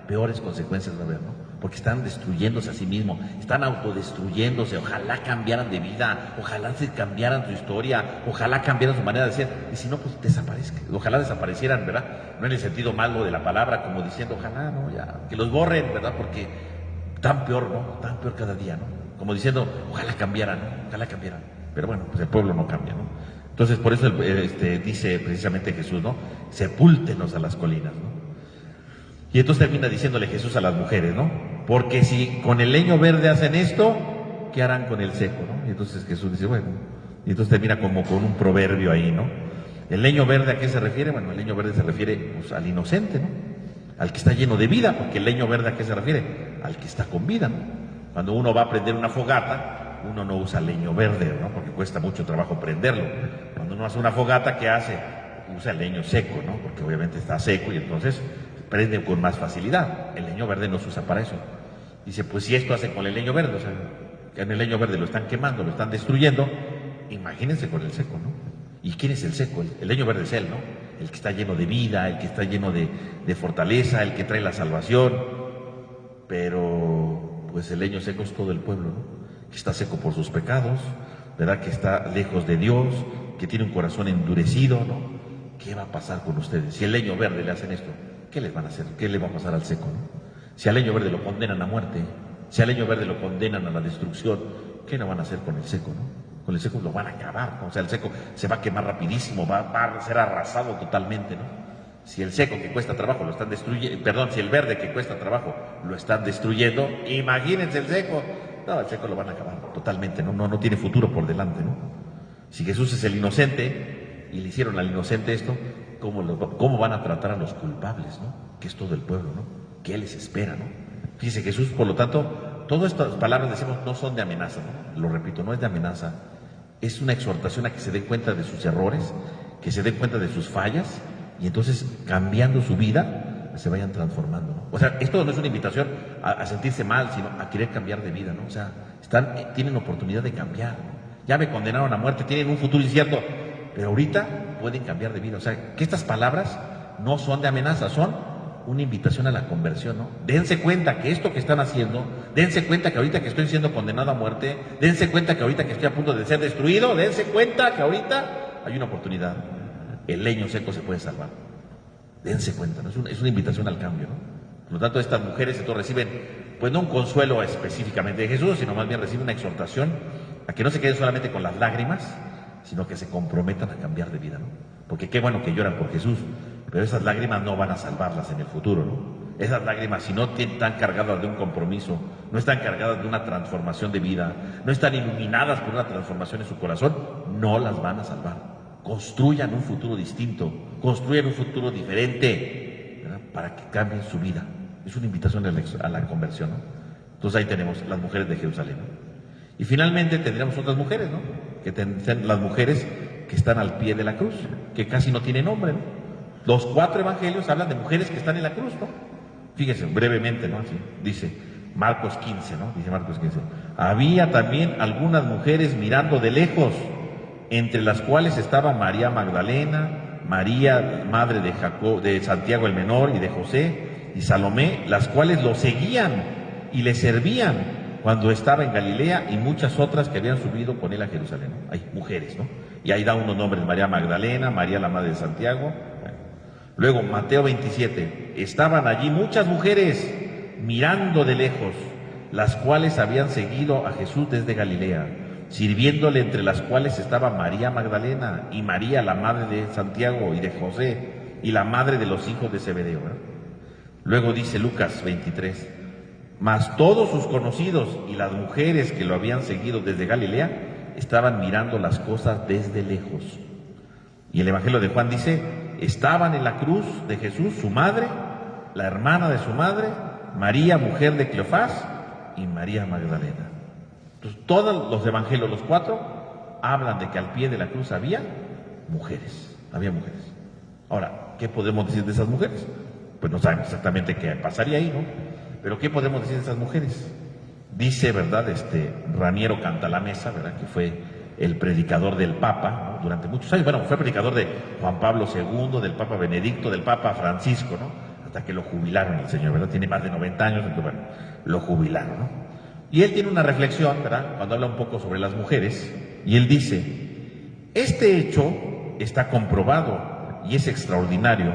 peores consecuencias va a haber, ¿no? Porque están destruyéndose a sí mismos, están autodestruyéndose. Ojalá cambiaran de vida, ojalá se cambiaran su historia, ojalá cambiaran su manera de ser, y si no, pues desaparezcan, ojalá desaparecieran, ¿verdad? No en el sentido malo de la palabra, como diciendo, ojalá, no, ya, que los borren, ¿verdad? Porque tan peor, ¿no? Tan peor cada día, ¿no? Como diciendo, ojalá cambiaran, ¿no? Ojalá cambiaran. Pero bueno, pues el pueblo no cambia, ¿no? Entonces, por eso dice precisamente Jesús, ¿no? Sepúltenos a las colinas, ¿no? Y entonces termina diciéndole Jesús a las mujeres, ¿no? Porque si con el leño verde hacen esto, ¿qué harán con el seco, no? Y entonces Jesús dice, bueno, y entonces termina como con un proverbio ahí, ¿no? ¿El leño verde a qué se refiere? Bueno, el leño verde se refiere pues, al inocente, ¿no? Al que está lleno de vida, porque el leño verde a qué se refiere? Al que está con vida, ¿no? Cuando uno va a prender una fogata, uno no usa leño verde, ¿no? Porque cuesta mucho trabajo prenderlo. Cuando uno hace una fogata, ¿qué hace? Usa el leño seco, ¿no? Porque obviamente está seco y entonces prende con más facilidad. El leño verde no se usa para eso. Dice, pues si esto hace con el leño verde, o sea, que en el leño verde lo están quemando, lo están destruyendo, imagínense con el seco, ¿no? ¿Y quién es el seco? El leño verde es él, ¿no? El que está lleno de vida, el que está lleno de fortaleza, el que trae la salvación. Pero, pues el leño seco es todo el pueblo, ¿no? Que está seco por sus pecados, ¿verdad? Que está lejos de Dios, que tiene un corazón endurecido, ¿no? ¿Qué va a pasar con ustedes? Si el leño verde le hacen esto, ¿qué les van a hacer? ¿Qué le va a pasar al seco, no? Si al leño verde lo condenan a muerte, si al leño verde lo condenan a la destrucción, ¿qué no van a hacer con el seco, no? Con el seco lo van a acabar, ¿no? O sea, el seco se va a quemar rapidísimo, va a ser arrasado totalmente, ¿no? Si el seco que cuesta trabajo lo están destruyendo, perdón, si el verde que cuesta trabajo lo están destruyendo, imagínense el seco. No, el seco lo van a acabar totalmente, ¿no? No tiene futuro por delante, ¿no? Si Jesús es el inocente y le hicieron al inocente esto, ¿cómo van a tratar a los culpables, ¿no? Que es todo el pueblo, ¿no? ¿Qué les espera, no? Fíjese, Jesús, por lo tanto, todas estas palabras, decimos, no son de amenaza, ¿no? Lo repito, no es de amenaza, es una exhortación a que se den cuenta de sus errores, que se den cuenta de sus fallas, y entonces, cambiando su vida, se vayan transformando, ¿no? O sea, esto no es una invitación a sentirse mal, sino a querer cambiar de vida, ¿no? O sea, tienen oportunidad de cambiar, ¿no? Ya me condenaron a muerte, tienen un futuro incierto, pero ahorita pueden cambiar de vida. O sea, que estas palabras no son de amenaza, son una invitación a la conversión, ¿no? Dense cuenta que esto que están haciendo, dense cuenta que ahorita que estoy siendo condenado a muerte, dense cuenta que ahorita que estoy a punto de ser destruido, dense cuenta que ahorita hay una oportunidad. El leño seco se puede salvar. Dense cuenta, ¿no? Es una invitación al cambio, ¿no? Por lo tanto, estas mujeres entonces reciben, pues no un consuelo específicamente de Jesús, sino más bien reciben una exhortación a que no se queden solamente con las lágrimas, sino que se comprometan a cambiar de vida, ¿no? Porque qué bueno que lloran por Jesús, pero esas lágrimas no van a salvarlas en el futuro, ¿no? Esas lágrimas, si no están cargadas de un compromiso, no están cargadas de una transformación de vida, no están iluminadas por una transformación en su corazón, no las van a salvar. Construyan un futuro distinto, construyan un futuro diferente, ¿verdad? Para que cambien su vida. Es una invitación a la conversión, ¿no? Entonces ahí tenemos las mujeres de Jerusalén, ¿no? Y finalmente tendríamos otras mujeres, ¿no? Que tendrían las mujeres que están al pie de la cruz, que casi no tienen nombre, ¿no? Los 4 evangelios hablan de mujeres que están en la cruz, ¿no? Fíjense, brevemente, ¿no? Así, dice Marcos 15, ¿no? Dice Marcos 15. Había también algunas mujeres mirando de lejos, entre las cuales estaba María Magdalena, María, madre de Jacob, de Santiago el Menor y de José, y Salomé, las cuales lo seguían y le servían cuando estaba en Galilea, y muchas otras que habían subido con él a Jerusalén, ¿no? Hay mujeres, ¿no? Y ahí da unos nombres: María Magdalena, María la madre de Santiago. Bueno. Luego, Mateo 27, estaban allí muchas mujeres mirando de lejos, las cuales habían seguido a Jesús desde Galilea, sirviéndole, entre las cuales estaba María Magdalena y María la madre de Santiago y de José y la madre de los hijos de Zebedeo, ¿verdad? Luego dice Lucas 23, mas todos sus conocidos y las mujeres que lo habían seguido desde Galilea estaban mirando las cosas desde lejos. Y el Evangelio de Juan dice, estaban en la cruz de Jesús su madre, la hermana de su madre, María, mujer de Cleofás, y María Magdalena. Entonces, todos los evangelios, los 4, hablan de que al pie de la cruz había mujeres. Ahora, ¿qué podemos decir de esas mujeres? Pues no sabemos exactamente qué pasaría ahí, ¿no? Pero ¿qué podemos decir de esas mujeres? Dice, ¿verdad? Raniero Cantalamessa, ¿verdad? Que fue el predicador del Papa, ¿no? Durante muchos años. Bueno, fue predicador de Juan Pablo II, del Papa Benedicto, del Papa Francisco, ¿no? Hasta que lo jubilaron el señor, ¿verdad? Tiene más de 90 años, entonces, bueno, lo jubilaron, ¿no? Y él tiene una reflexión, ¿verdad? Cuando habla un poco sobre las mujeres, y él dice, este hecho está comprobado y es extraordinario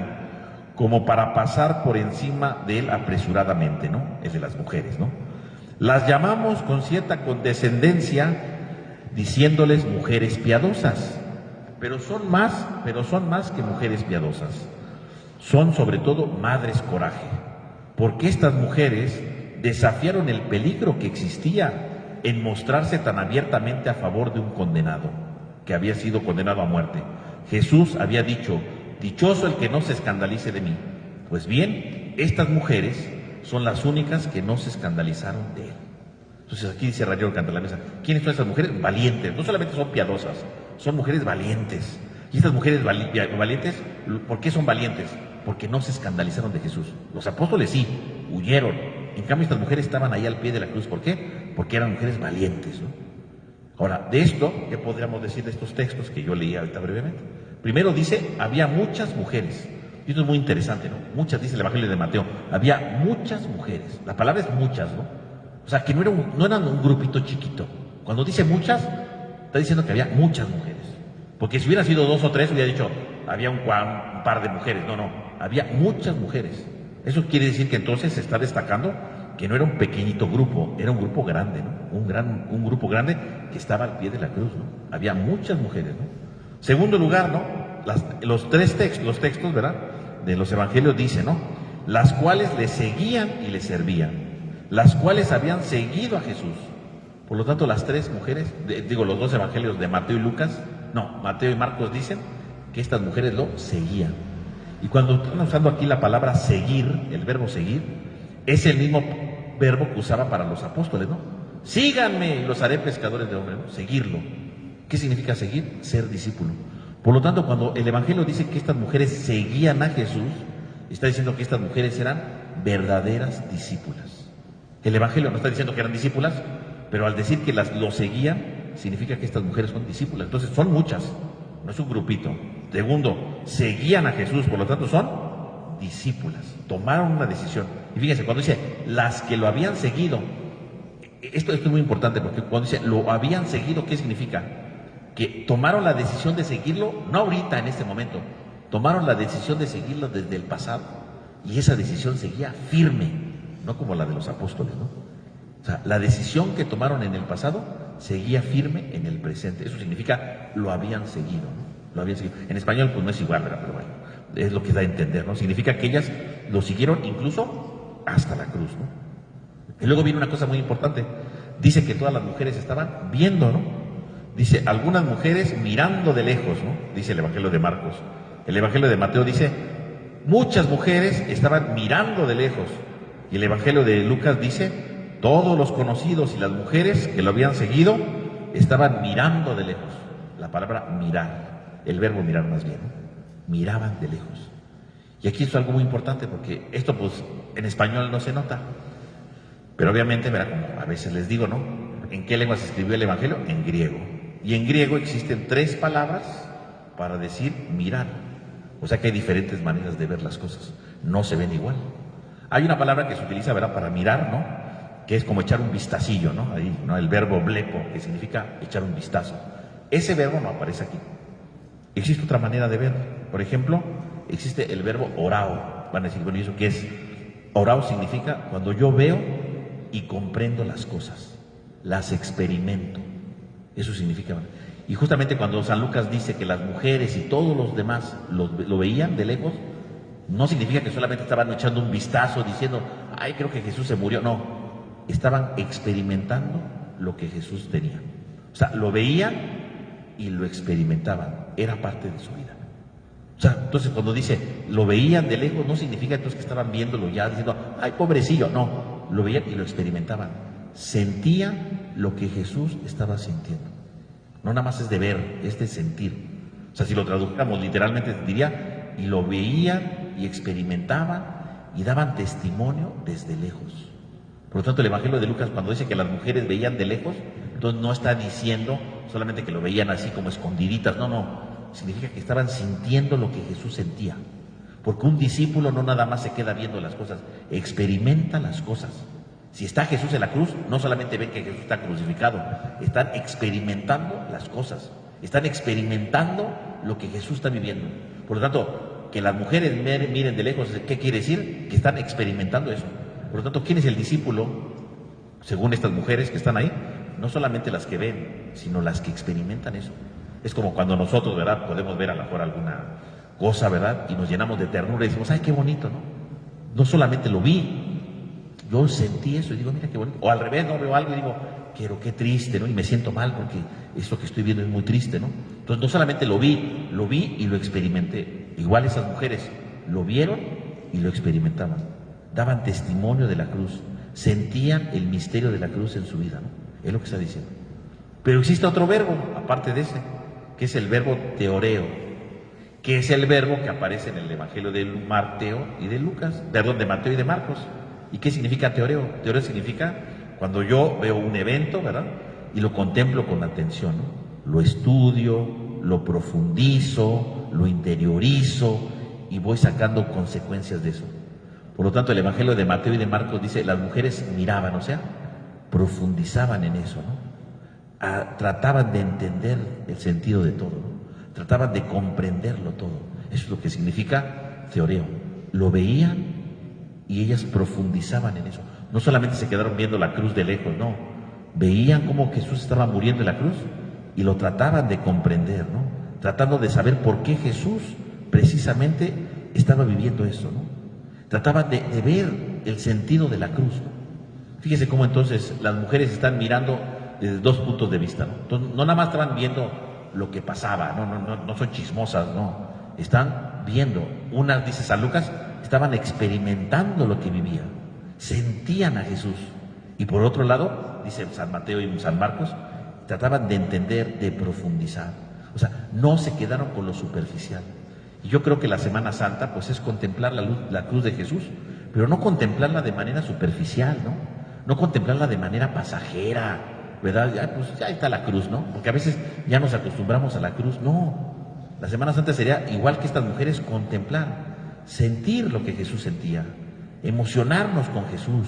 como para pasar por encima de él apresuradamente, ¿no? El de las mujeres, ¿no? Las llamamos con cierta condescendencia diciéndoles mujeres piadosas, pero son más que mujeres piadosas. Son sobre todo madres coraje, porque estas mujeres desafiaron el peligro que existía en mostrarse tan abiertamente a favor de un condenado, que había sido condenado a muerte. Jesús había dicho: dichoso el que no se escandalice de mí. Pues bien, estas mujeres son las únicas que no se escandalizaron de él. Entonces aquí dice Rayero Cantalamesa, ¿quiénes son estas mujeres? Valientes. No solamente son piadosas, son mujeres valientes. Y estas mujeres valientes, ¿por qué son valientes? Porque no se escandalizaron de Jesús. Los apóstoles sí, huyeron. En cambio, estas mujeres estaban ahí al pie de la cruz. ¿Por qué? Porque eran mujeres valientes, ¿no? Ahora, de esto, ¿qué podríamos decir de estos textos que yo leí ahorita brevemente? Primero dice, había muchas mujeres. Y esto es muy interesante, ¿no? Muchas, dice el Evangelio de Mateo, había muchas mujeres. La palabra es muchas, ¿no? O sea, que no eran un grupito chiquito. Cuando dice muchas, está diciendo que había muchas mujeres. Porque si hubiera sido 2 o 3, hubiera dicho, había un par de mujeres. No, había muchas mujeres. Eso quiere decir que entonces se está destacando que no era un pequeñito grupo, era un grupo grande, ¿no? Un grupo grande que estaba al pie de la cruz, ¿no? Había muchas mujeres, ¿no? Segundo lugar, ¿no? Los textos, ¿verdad? De los evangelios dicen, ¿no? Las cuales le seguían y le servían, las cuales habían seguido a Jesús. Por lo tanto, las 3 mujeres, los 2 evangelios de Mateo y Lucas, Mateo y Marcos dicen que estas mujeres lo seguían. Y cuando están usando aquí la palabra seguir, el verbo seguir, es el mismo verbo que usaba para los apóstoles, ¿no? Síganme y los haré pescadores de hombres, ¿no? Seguirlo. ¿Qué significa seguir? Ser discípulo. Por lo tanto, cuando el Evangelio dice que estas mujeres seguían a Jesús, está diciendo que estas mujeres eran verdaderas discípulas. El Evangelio no está diciendo que eran discípulas, pero al decir que lo seguían, significa que estas mujeres son discípulas. Entonces son muchas, no es un grupito. Segundo, seguían a Jesús, por lo tanto son discípulas, tomaron una decisión. Y fíjense, cuando dice las que lo habían seguido, esto es muy importante, porque cuando dice lo habían seguido, ¿qué significa? Que tomaron la decisión de seguirlo, no ahorita en este momento, tomaron la decisión de seguirlo desde el pasado, y esa decisión seguía firme, no como la de los apóstoles, ¿no? O sea, la decisión que tomaron en el pasado seguía firme en el presente. Eso significa lo habían seguido, ¿no? Lo habían seguido. En español pues no es igual, ¿verdad? Pero bueno, es lo que da a entender, ¿no? Significa que ellas lo siguieron incluso hasta la cruz, ¿no? Y luego viene una cosa muy importante. Dice que todas las mujeres estaban viendo, ¿no? Dice, algunas mujeres mirando de lejos, ¿no? Dice el Evangelio de Marcos. El Evangelio de Mateo dice, muchas mujeres estaban mirando de lejos. Y el Evangelio de Lucas dice, todos los conocidos y las mujeres que lo habían seguido estaban mirando de lejos. La palabra mirar, el verbo mirar más bien, ¿no? Miraban de lejos. Y aquí es algo muy importante, porque esto pues en español no se nota. Pero obviamente, verá, como a veces les digo, ¿no? ¿En qué lengua se escribió el Evangelio? En griego. Y en griego existen 3 palabras para decir mirar. O sea que hay diferentes maneras de ver las cosas. No se ven igual. Hay una palabra que se utiliza, ¿verdad?, para mirar, ¿no?, que es como echar un vistacillo, ¿no? Ahí, ¿no? El verbo blepo, que significa echar un vistazo. Ese verbo no aparece aquí. Existe otra manera de ver. Por ejemplo, existe el verbo orao. Van a decir, bueno, ¿y eso qué es? Orao significa cuando yo veo y comprendo las cosas, las experimento. Eso significa. Y justamente cuando San Lucas dice que las mujeres y todos los demás lo veían de lejos, no significa que solamente estaban echando un vistazo diciendo, ay, creo que Jesús se murió. No, estaban experimentando lo que Jesús tenía. O sea, lo veían y lo experimentaban. Era parte de su vida. O sea, entonces cuando dice, lo veían de lejos, no significa entonces que estaban viéndolo ya, diciendo, ay, pobrecillo. No, lo veían y lo experimentaban. Sentían lo que Jesús estaba sintiendo. No nada más es de ver, es de sentir. O sea, si lo tradujéramos literalmente, diría, y lo veían y experimentaban y daban testimonio desde lejos. Por lo tanto, el Evangelio de Lucas, cuando dice que las mujeres veían de lejos, entonces no está diciendo solamente que lo veían así como escondiditas, no, significa que estaban sintiendo lo que Jesús sentía. Porque un discípulo no nada más se queda viendo las cosas, experimenta las cosas. Si está Jesús en la cruz, no solamente ven que Jesús está crucificado, están experimentando las cosas, están experimentando lo que Jesús está viviendo. Por lo tanto, que las mujeres miren de lejos, ¿qué quiere decir? Que están experimentando eso. Por lo tanto, ¿quién es el discípulo? Según estas mujeres que están ahí, no solamente las que ven, sino las que experimentan eso. Es como cuando nosotros, ¿verdad?, podemos ver a lo mejor alguna cosa, ¿verdad?, y nos llenamos de ternura y decimos, ay, qué bonito, ¿no? No solamente lo vi, yo sentí eso y digo, mira qué bonito. O al revés, no veo algo y digo, quiero, qué triste, ¿no? Y me siento mal porque esto que estoy viendo es muy triste, ¿no? Entonces no solamente lo vi y lo experimenté. Igual esas mujeres lo vieron y lo experimentaban. Daban testimonio de la cruz, sentían el misterio de la cruz en su vida, ¿no? Es lo que está diciendo. Pero existe otro verbo, aparte de ese, que es el verbo teoreo, que es el verbo que aparece en el Evangelio de Mateo y de Lucas, perdón, de Mateo y de Marcos. ¿Y qué significa teoreo? Teoreo significa cuando yo veo un evento, ¿verdad?, y lo contemplo con atención, ¿no? Lo estudio, lo profundizo, lo interiorizo y voy sacando consecuencias de eso. Por lo tanto, el Evangelio de Mateo y de Marcos dice, las mujeres miraban, o sea, profundizaban en eso, ¿no? Trataban de entender el sentido de todo, ¿no? Trataban de comprenderlo todo. Eso es lo que significa teoreo. Lo veían y ellas profundizaban en eso. No solamente se quedaron viendo la cruz de lejos, no. Veían cómo Jesús estaba muriendo en la cruz y lo trataban de comprender, ¿no? Tratando de saber por qué Jesús precisamente estaba viviendo eso, ¿no? Trataban de ver el sentido de la cruz, ¿no? Fíjese cómo entonces las mujeres están mirando desde dos puntos de vista, ¿no? Entonces, no nada más estaban viendo lo que pasaba, no son chismosas, no. Están viendo, unas, dice San Lucas, estaban experimentando lo que vivía, sentían a Jesús. Y por otro lado, dice San Mateo y San Marcos, trataban de entender, de profundizar. O sea, no se quedaron con lo superficial. Y yo creo que la Semana Santa, pues, es contemplar la cruz de Jesús, pero no contemplarla de manera superficial, ¿no? No contemplarla de manera pasajera, ¿verdad? Ya, pues ya está la cruz, ¿no? Porque a veces ya nos acostumbramos a la cruz. No, la Semana Santa sería igual que estas mujeres, contemplar, sentir lo que Jesús sentía, emocionarnos con Jesús,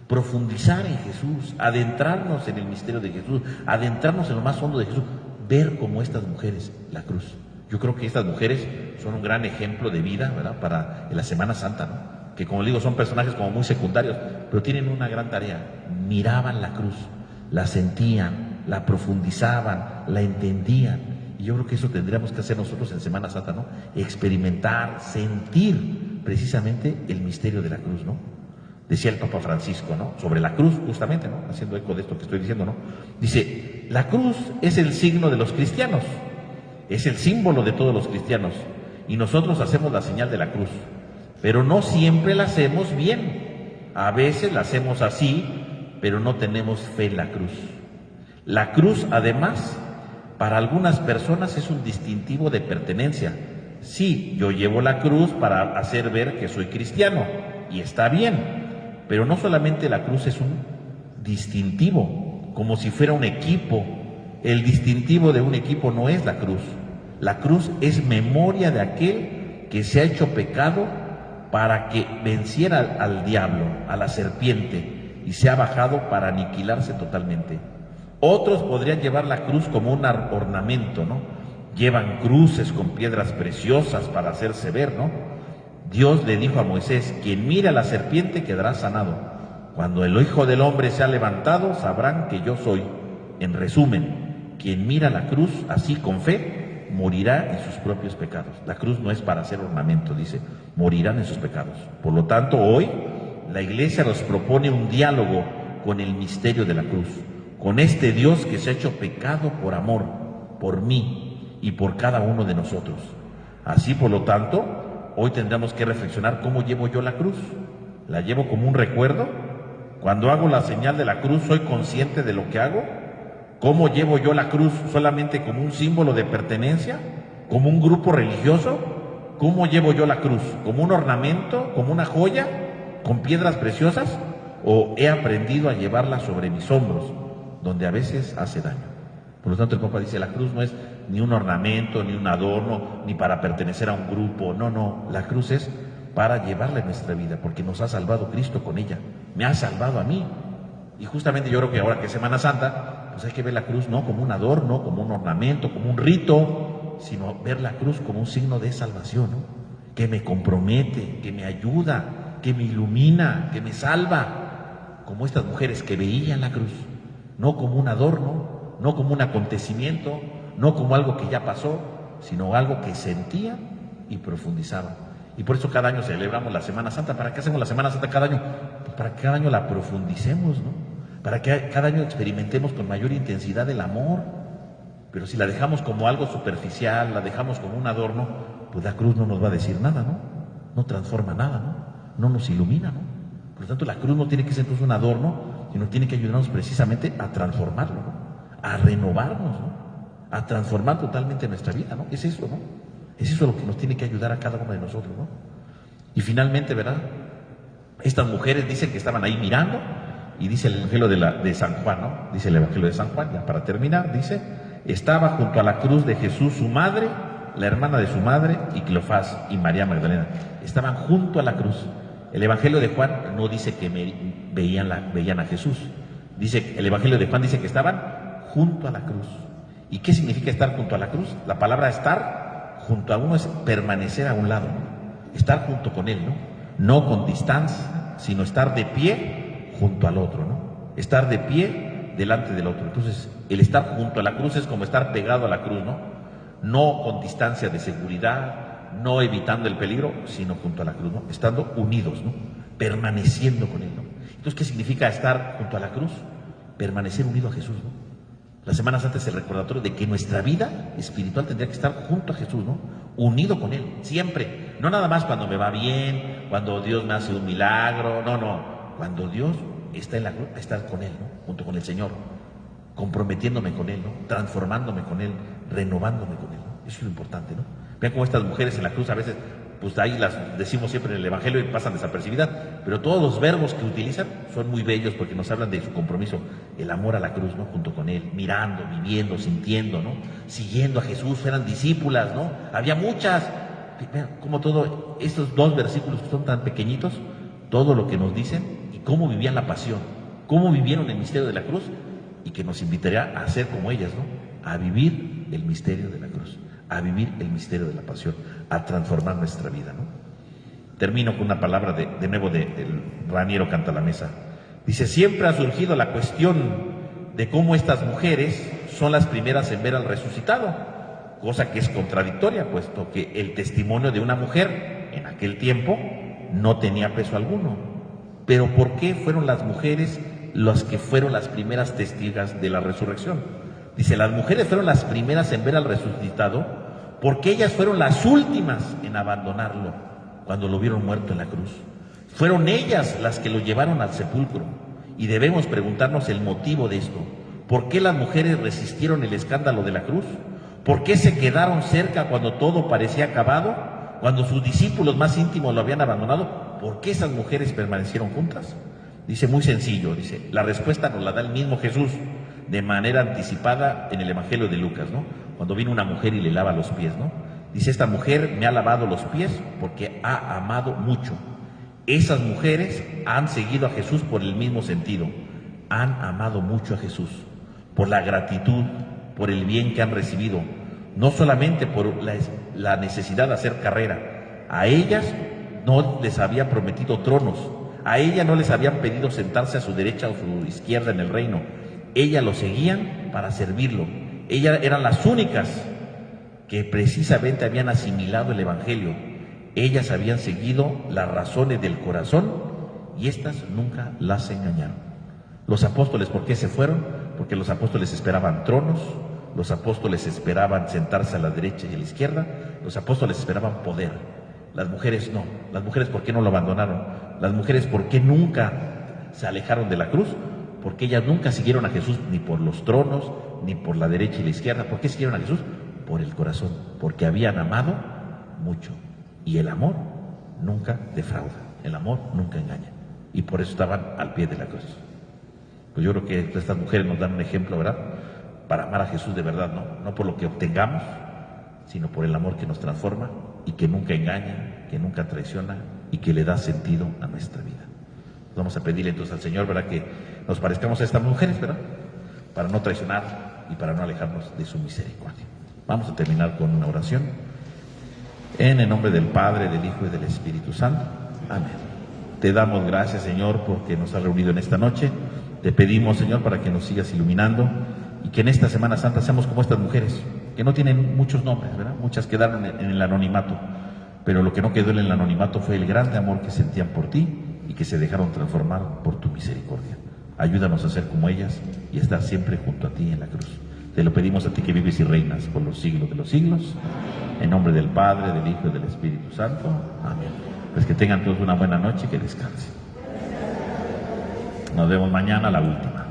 profundizar en Jesús, adentrarnos en el misterio de Jesús, adentrarnos en lo más hondo de Jesús, ver como estas mujeres la cruz. Yo creo que estas mujeres son un gran ejemplo de vida, ¿verdad?, para la Semana Santa, ¿no? Que, como digo, son personajes como muy secundarios, pero tienen una gran tarea. Miraban la cruz, la sentían, la profundizaban, la entendían. Y yo creo que eso tendríamos que hacer nosotros en Semana Santa, ¿no? Experimentar, sentir precisamente el misterio de la cruz, ¿no? Decía el Papa Francisco, ¿no?, sobre la cruz, justamente, ¿no?, haciendo eco de esto que estoy diciendo, ¿no? Dice, la cruz es el signo de los cristianos, es el símbolo de todos los cristianos, y nosotros hacemos la señal de la cruz, pero no siempre la hacemos bien. A veces la hacemos así, pero no tenemos fe en la cruz. La cruz, además, para algunas personas es un distintivo de pertenencia. Sí, yo llevo la cruz para hacer ver que soy cristiano, y está bien, pero no solamente la cruz es un distintivo, como si fuera un equipo. El distintivo de un equipo no es la cruz. La cruz es memoria de aquel que se ha hecho pecado para que venciera al diablo, a la serpiente, y se ha bajado para aniquilarse totalmente. Otros podrían llevar la cruz como un ornamento, ¿no? Llevan cruces con piedras preciosas para hacerse ver, ¿no? Dios le dijo a Moisés, quien mire a la serpiente quedará sanado. Cuando el Hijo del Hombre se ha levantado, sabrán que yo soy. En resumen, quien mira la cruz así con fe, morirá en sus propios pecados. La cruz no es para hacer ornamento, dice, morirán en sus pecados. Por lo tanto, hoy la Iglesia nos propone un diálogo con el misterio de la cruz, con este Dios que se ha hecho pecado por amor, por mí y por cada uno de nosotros. Así, por lo tanto, hoy tendremos que reflexionar cómo llevo yo la cruz. ¿La llevo como un recuerdo? Cuando hago la señal de la cruz, ¿soy consciente de lo que hago? ¿Cómo llevo yo la cruz? ¿Solamente como un símbolo de pertenencia? ¿Como un grupo religioso? ¿Cómo llevo yo la cruz? ¿Como un ornamento? ¿Como una joya? ¿Con piedras preciosas? ¿O he aprendido a llevarla sobre mis hombros, donde a veces hace daño? Por lo tanto, el Papa dice, la cruz no es ni un ornamento, ni un adorno, ni para pertenecer a un grupo. No, la cruz es para llevarla en nuestra vida, porque nos ha salvado Cristo con ella. Me ha salvado a mí. Y justamente yo creo que ahora que es Semana Santa, pues hay que ver la cruz no como un adorno, como un ornamento, como un rito, sino ver la cruz como un signo de salvación, ¿no? Que me compromete, que me ayuda, que me ilumina, que me salva, como estas mujeres que veían la cruz, no como un adorno, no como un acontecimiento, no como algo que ya pasó, sino algo que sentían y profundizaban. Y por eso cada año celebramos la Semana Santa. ¿Para qué hacemos la Semana Santa cada año? Pues para que cada año la profundicemos, ¿no? Para que cada año experimentemos con mayor intensidad el amor. Pero si la dejamos como algo superficial, la dejamos como un adorno, pues la cruz no nos va a decir nada, ¿no? No transforma nada, ¿no? No nos ilumina, ¿no? Por lo tanto, la cruz no tiene que ser entonces un adorno, sino tiene que ayudarnos precisamente a transformarlo, ¿no? A renovarnos, ¿no? A transformar totalmente nuestra vida, ¿no? Es eso, ¿no? Es eso lo que nos tiene que ayudar a cada uno de nosotros, ¿no? Y finalmente, ¿verdad? Estas mujeres dicen que estaban ahí mirando, y dice el Evangelio de San Juan, ¿no? Dice el Evangelio de San Juan, ya para terminar, dice: estaba junto a la cruz de Jesús su madre, la hermana de su madre, y Cleofás y María Magdalena. Estaban junto a la cruz. El Evangelio de Juan no dice que veían a Jesús. El Evangelio de Juan dice que estaban junto a la cruz. ¿Y qué significa estar junto a la cruz? La palabra estar junto a uno es permanecer a un lado, ¿no? Estar junto con él, ¿no? No con distancia, sino estar de pie junto al otro, ¿no? Estar de pie delante del otro. Entonces, el estar junto a la cruz es como estar pegado a la cruz, ¿no? No con distancia de seguridad, no evitando el peligro, sino junto a la cruz, ¿no? Estando unidos, ¿no? Permaneciendo con él, ¿no? Entonces, ¿qué significa estar junto a la cruz? Permanecer unido a Jesús, ¿no? La Semana Santa es el recordatorio de que nuestra vida espiritual tendría que estar junto a Jesús, ¿no? Unido con él, siempre. No nada más cuando me va bien, cuando Dios me hace un milagro, no. Cuando Dios está en la cruz, estar con él, ¿no? Junto con el Señor, comprometiéndome con él, ¿no? Transformándome con él, renovándome con él, ¿no? Eso es lo importante, ¿no? Vean cómo estas mujeres en la cruz a veces, pues ahí las decimos siempre en el Evangelio y pasan desapercibidas, pero todos los verbos que utilizan son muy bellos porque nos hablan de su compromiso, el amor a la cruz, ¿no? Junto con él, mirando, viviendo, sintiendo, ¿no? Siguiendo a Jesús, eran discípulas, ¿no? Había muchas. Vean cómo todo, estos dos versículos que son tan pequeñitos, todo lo que nos dicen y cómo vivían la pasión, cómo vivieron el misterio de la cruz, y que nos invitaría a ser como ellas, ¿no? A vivir el misterio de la cruz, a vivir el misterio de la pasión, a transformar nuestra vida, ¿no? Termino con una palabra de nuevo del Raniero Cantalamessa. Dice: siempre ha surgido la cuestión de cómo estas mujeres son las primeras en ver al resucitado, cosa que es contradictoria, puesto que el testimonio de una mujer en aquel tiempo no tenía peso alguno. Pero ¿por qué fueron las mujeres las que fueron las primeras testigas de la resurrección? Dice: las mujeres fueron las primeras en ver al resucitado porque ellas fueron las últimas en abandonarlo cuando lo vieron muerto en la cruz. Fueron ellas las que lo llevaron al sepulcro, y debemos preguntarnos el motivo de esto. ¿Por qué las mujeres resistieron el escándalo de la cruz? ¿Por qué se quedaron cerca cuando todo parecía acabado? Cuando sus discípulos más íntimos lo habían abandonado, ¿por qué esas mujeres permanecieron juntas? Dice, muy sencillo, dice, la respuesta nos la da el mismo Jesús de manera anticipada en el Evangelio de Lucas, ¿no? Cuando viene una mujer y le lava los pies, ¿no? Dice, esta mujer me ha lavado los pies porque ha amado mucho. Esas mujeres han seguido a Jesús por el mismo sentido. Han amado mucho a Jesús, por la gratitud, por el bien que han recibido, no solamente por la necesidad de hacer carrera. A ellas no les había prometido tronos, a ellas no les habían pedido sentarse a su derecha o su izquierda en el reino. Ellas lo seguían para servirlo. Ellas eran las únicas que precisamente habían asimilado el Evangelio. Ellas habían seguido las razones del corazón y estas nunca las engañaron. Los apóstoles, ¿por qué se fueron? Porque los apóstoles esperaban tronos, los apóstoles esperaban sentarse a la derecha y a la izquierda, los apóstoles esperaban poder. Las mujeres no. Las mujeres, ¿por qué no lo abandonaron? Las mujeres, ¿por qué nunca se alejaron de la cruz? Porque ellas nunca siguieron a Jesús ni por los tronos, ni por la derecha y la izquierda. ¿Por qué siguieron a Jesús? Por el corazón, porque habían amado mucho. Y el amor nunca defrauda, el amor nunca engaña. Y por eso estaban al pie de la cruz. Pues yo creo que estas mujeres nos dan un ejemplo, ¿verdad? Para amar a Jesús de verdad, no por lo que obtengamos, sino por el amor que nos transforma y que nunca engaña, que nunca traiciona y que le da sentido a nuestra vida. Vamos a pedirle entonces al Señor, ¿verdad?, que nos parezcamos a estas mujeres, ¿verdad?, para no traicionar y para no alejarnos de su misericordia. Vamos a terminar con una oración. En el nombre del Padre, del Hijo y del Espíritu Santo. Amén. Te damos gracias, Señor, porque nos has reunido en esta noche. Te pedimos, Señor, para que nos sigas iluminando y que en esta Semana Santa seamos como estas mujeres, que no tienen muchos nombres, ¿verdad? Muchas quedaron en el anonimato, pero lo que no quedó en el anonimato fue el grande amor que sentían por ti y que se dejaron transformar por tu misericordia. Ayúdanos a ser como ellas y a estar siempre junto a ti en la cruz. Te lo pedimos a ti que vives y reinas por los siglos de los siglos. En nombre del Padre, del Hijo y del Espíritu Santo. Amén. Pues que tengan todos una buena noche y que descansen. Nos vemos mañana, la última.